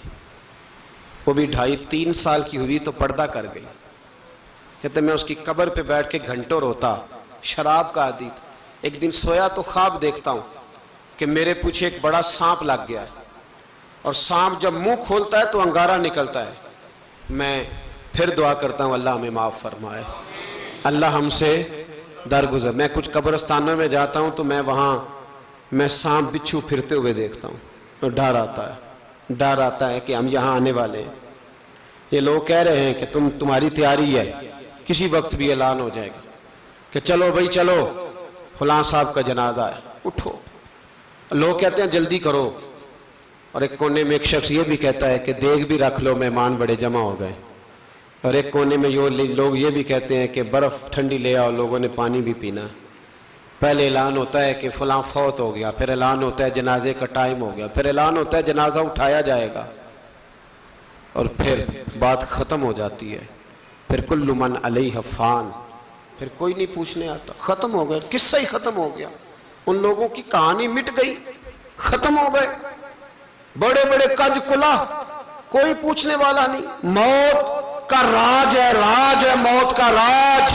وہ بھی 2.5-3 سال کی ہوئی تو پردہ کر گئی۔ کہتے میں اس کی قبر پہ بیٹھ کے گھنٹوں روتا، شراب کا عادی تھا۔ ایک دن سویا تو خواب دیکھتا ہوں کہ میرے پیچھے ایک بڑا سانپ لگ گیا ہے، اور سانپ جب منہ کھولتا ہے تو انگارہ نکلتا ہے. میں پھر دعا کرتا ہوں اللہ ہمیں معاف فرمائے, اللہ ہم سے درگزر. میں کچھ قبرستانوں میں جاتا ہوں تو میں وہاں میں سانپ بچھو پھرتے ہوئے دیکھتا ہوں, اور ڈر آتا ہے کہ ہم یہاں آنے والے ہیں. یہ لوگ کہہ رہے ہیں کہ تمہاری تیاری ہے, کسی وقت بھی اعلان ہو جائے گا کہ چلو بھائی چلو فلاں صاحب کا جنازہ ہے, اٹھو. لوگ کہتے ہیں جلدی کرو, اور ایک کونے میں ایک شخص یہ بھی کہتا ہے کہ دیگ بھی رکھ لو, مہمان بڑے جمع ہو گئے. اور ایک کونے میں لوگ یہ بھی کہتے ہیں کہ برف ٹھنڈی لے آؤ, لوگوں نے پانی بھی پینا. پہلے اعلان ہوتا ہے کہ فلاں فوت ہو گیا, پھر اعلان ہوتا ہے جنازے کا ٹائم ہو گیا, پھر اعلان ہوتا ہے جنازہ اٹھایا جائے گا, اور پھر بات ختم ہو جاتی ہے. پھر کل من علیہ فان, پھر کوئی نہیں پوچھنے آتا. ختم ہو گئے, قصہ ہی ختم ہو گیا. ان لوگوں کی کہانی مٹ گئی, ختم ہو گئے. بڑے بڑے کنج کلا, کوئی پوچھنے والا نہیں. موت کا راج ہے, راج ہے موت کا راج.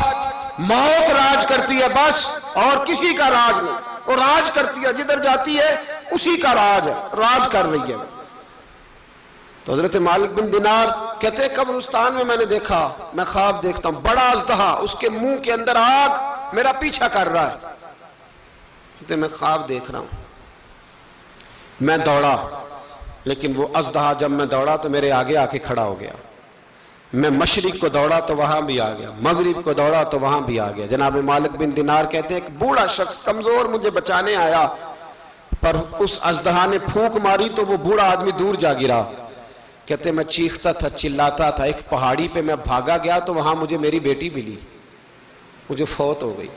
موت راج کرتی ہے بس, اور کسی کا راج نہیں. وہ راج کرتی ہے, جدھر جاتی ہے اسی کا راج ہے, راج کر رہی ہے. تو حضرت مالک بن دینار کہتے ہیں قبرستان میں نے دیکھا, میں خواب دیکھتا ہوں, بڑا اژدہا, اس کے منہ کے اندر آگ, میرا پیچھا کر رہا ہے. کہتے ہیں میں خواب دیکھ رہا ہوں. میں دوڑا, لیکن وہ اژدہا جب میں دوڑا تو میرے آگے آ کے کھڑا ہو گیا. میں مشرق کو دوڑا تو وہاں بھی آ گیا, مغرب کو دوڑا تو وہاں بھی آ گیا. جناب مالک بن دینار کہتے ہیں ایک بوڑھا شخص کمزور مجھے بچانے آیا, پر اس اژدہا نے پھونک ماری تو وہ بوڑھا آدمی دور جا گرا. کہتے میں چیختا تھا, چلاتا تھا. ایک پہاڑی پہ میں بھاگا گیا تو وہاں مجھے میری بیٹی ملی, مجھے فوت ہو گئی.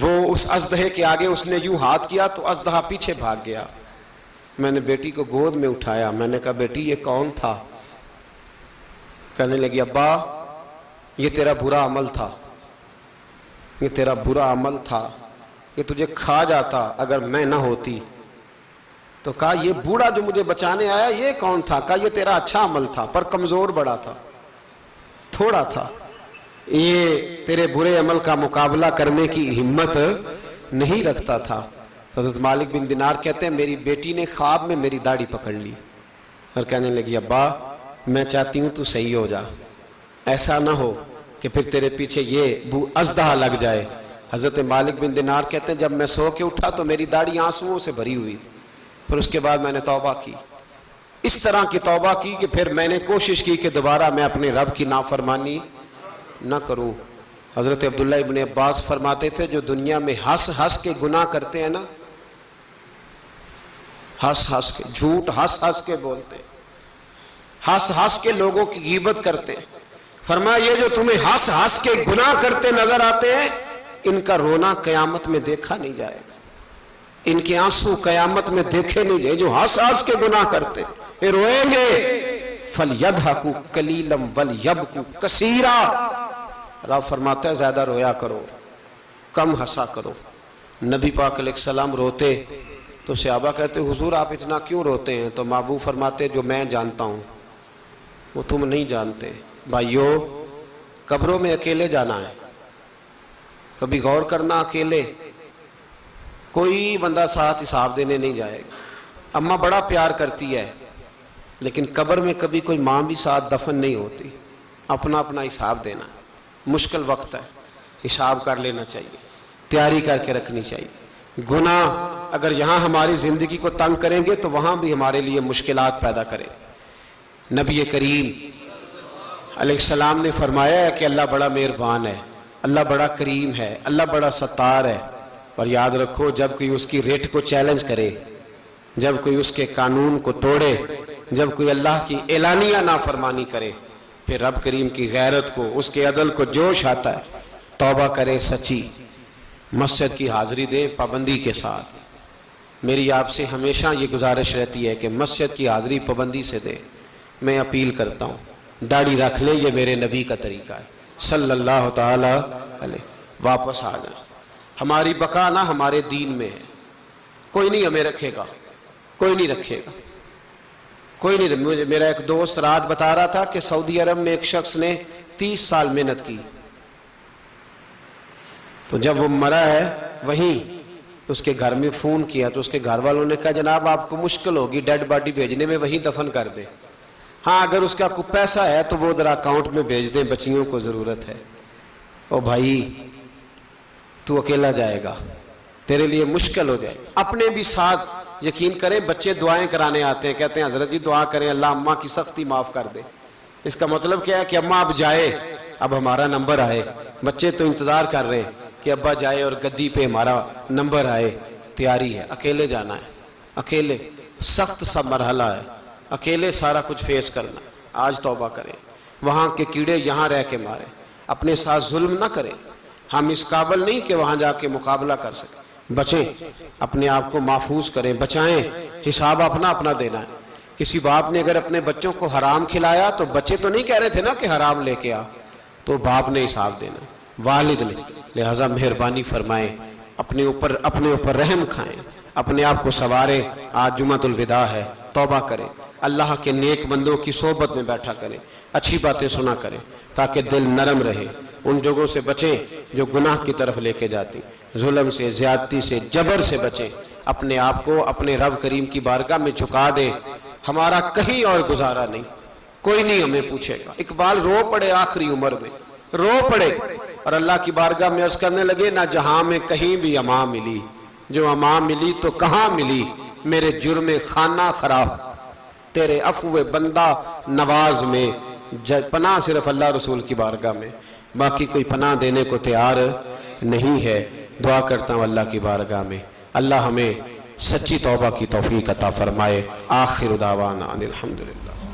وہ اس اژدہے کے آگے اس نے یوں ہاتھ کیا تو اژدہا پیچھے بھاگ گیا. میں نے بیٹی کو گود میں اٹھایا, میں نے کہا بیٹی یہ کون تھا؟ کہنے لگی ابا یہ تیرا برا عمل تھا, یہ تیرا برا عمل تھا, یہ تجھے کھا جاتا اگر میں نہ ہوتی. تو کہا یہ بوڑھا جو مجھے بچانے آیا یہ کون تھا؟ کہا یہ تیرا اچھا عمل تھا, پر کمزور بڑا تھا, تھوڑا تھا, یہ تیرے برے عمل کا مقابلہ کرنے کی ہمت نہیں رکھتا تھا. حضرت مالک بن دینار کہتے ہیں میری بیٹی نے خواب میں میری داڑھی پکڑ لی اور کہنے لگی ابا میں چاہتی ہوں تو صحیح ہو جا, ایسا نہ ہو کہ پھر تیرے پیچھے یہ اژدہا لگ جائے. حضرت مالک بن دینار کہتے ہیں جب میں سو کے اٹھا تو میری داڑھی آنسوؤں سے بھری ہوئی تھی. پھر اس کے بعد میں نے توبہ کی, اس طرح کی توبہ کی کہ پھر میں نے کوشش کی کہ دوبارہ میں اپنے رب کی نافرمانی نہ کروں. حضرت عبداللہ ابن عباس فرماتے تھے جو دنیا میں ہنس ہنس کے گناہ کرتے ہیں نا, ہنس ہنس کے, جھوٹ ہنس ہنس کے بولتے, ہنس ہنس کے لوگوں کی غیبت کرتے, فرمایا یہ جو تمہیں ہنس ہنس کے گناہ کرتے نظر آتے ہیں ان کا رونا قیامت میں دیکھا نہیں جائے گا, ان کے آنسو قیامت میں دیکھے نہیں جائے. جو ہنس ہنس کے گناہ کرتے یہ روئیں گے. فَلْيَضْحَكُوا قَلِيلًا وَلْيَبْكُوا كَثِيرًا, رب فرماتا ہے زیادہ رویا کرو, کم ہنسا کرو. نبی پاک علیہ السلام روتے تو صحابہ کہتے حضور آپ اتنا کیوں روتے ہیں؟ تو محبوب فرماتے جو میں جانتا ہوں وہ تم نہیں جانتے. بھائیو قبروں میں اکیلے جانا ہے, کبھی غور کرنا, اکیلے, کوئی بندہ ساتھ حساب دینے نہیں جائے گا. اماں بڑا پیار کرتی ہے لیکن قبر میں کبھی کوئی ماں بھی ساتھ دفن نہیں ہوتی. اپنا اپنا حساب دینا, مشکل وقت ہے, حساب کر لینا چاہیے, تیاری کر کے رکھنی چاہیے. گناہ اگر یہاں ہماری زندگی کو تنگ کریں گے تو وہاں بھی ہمارے لیے مشکلات پیدا کریں. نبی کریم علیہ السلام نے فرمایا ہے کہ اللہ بڑا مہربان ہے, اللہ بڑا کریم ہے, اللہ بڑا ستار ہے. اور یاد رکھو جب کوئی اس کی ریٹ کو چیلنج کرے, جب کوئی اس کے قانون کو توڑے, جب کوئی اللہ کی اعلانیہ نافرمانی کرے, پھر رب کریم کی غیرت کو, اس کے عدل کو جوش آتا ہے. توبہ کرے سچی, مسجد کی حاضری دیں پابندی کے ساتھ. میری آپ سے ہمیشہ یہ گزارش رہتی ہے کہ مسجد کی حاضری پابندی سے دیں. میں اپیل کرتا ہوں داڑھی رکھ لیں, یہ میرے نبی کا طریقہ ہے صلی اللہ تعالی علیہ. واپس آ جائیں, ہماری بقا نہ ہمارے دین میں ہے. کوئی نہیں ہمیں رکھے گا, کوئی نہیں رکھے گا, کوئی نہیں. میرا ایک دوست رات بتا رہا تھا کہ سعودی عرب میں ایک شخص نے 30 سال محنت کی, تو جب وہ مرا ہے وہیں اس کے گھر میں فون کیا تو اس کے گھر والوں نے کہا جناب آپ کو مشکل ہوگی ڈیڈ باڈی بھیجنے میں، وہیں دفن کر دیں، ہاں اگر اس کا کوئی پیسہ ہے تو وہ ذرا اکاؤنٹ میں بھیج دیں، بچیوں کو ضرورت ہے۔ او بھائی تو اکیلا جائے گا، تیرے لیے مشکل ہو جائے۔ اپنے بھی ساتھ یقین کریں، بچے دعائیں کرانے آتے ہیں، کہتے ہیں حضرت جی دعا کریں اللہ اماں کی سختی معاف کر دے۔ اس کا مطلب کیا ہے کہ اماں اب جائے، اب ہمارا نمبر آئے۔ بچے تو انتظار کر رہے ہیں کہ ابا جائے اور گدی پہ ہمارا نمبر آئے، تیاری ہے۔ اکیلے جانا ہے، اکیلے، سخت سا مرحلہ ہے، اکیلے سارا کچھ فیس کرنا۔ آج توبہ کریں، وہاں کے کیڑے یہاں رہ کے ماریں، اپنے ساتھ ظلم نہ کریں۔ ہم اس قابل نہیں کہ وہاں جا کے مقابلہ کر سکیں۔ بچیں، اپنے آپ کو محفوظ کریں، بچائیں، حساب اپنا اپنا دینا ہے۔ کسی باپ نے اگر اپنے بچوں کو حرام کھلایا تو بچے تو نہیں کہہ رہے تھے نا کہ حرام لے کے آ، تو باپ نے حساب دینا، والد نے۔ لہٰذا مہربانی فرمائیں، اپنے اوپر رحم کھائیں، اپنے آپ کو سنواریں۔ آج جمعۃ الوداع ہے، توبہ کریں، اللہ کے نیک بندوں کی صحبت میں بیٹھا کریں، اچھی باتیں سنا کریں تاکہ دل نرم رہے۔ ان جگہوں سے بچیں جو گناہ کی طرف لے کے جاتی، ظلم سے، زیادتی سے، جبر سے بچیں۔ اپنے آپ کو اپنے رب کریم کی بارگاہ میں جھکا دیں۔ ہمارا کہیں اور گزارا نہیں، کوئی نہیں ہمیں پوچھے گا۔ اقبال رو پڑے آخری عمر میں، رو پڑے اور اللہ کی بارگاہ میں عرض کرنے لگے، نہ جہاں میں کہیں بھی امان ملی، جو امان ملی تو کہاں ملی، میرے جرم خانہ خراب، تیرے عفو بندہ نواز میں۔ پناہ صرف اللہ رسول کی بارگاہ میں، باقی کوئی پناہ دینے کو تیار نہیں ہے۔ دعا کرتا ہوں اللہ کی بارگاہ میں اللہ ہمیں سچی توبہ کی توفیق عطا فرمائے۔ آخر دعوانا ان الحمدللہ۔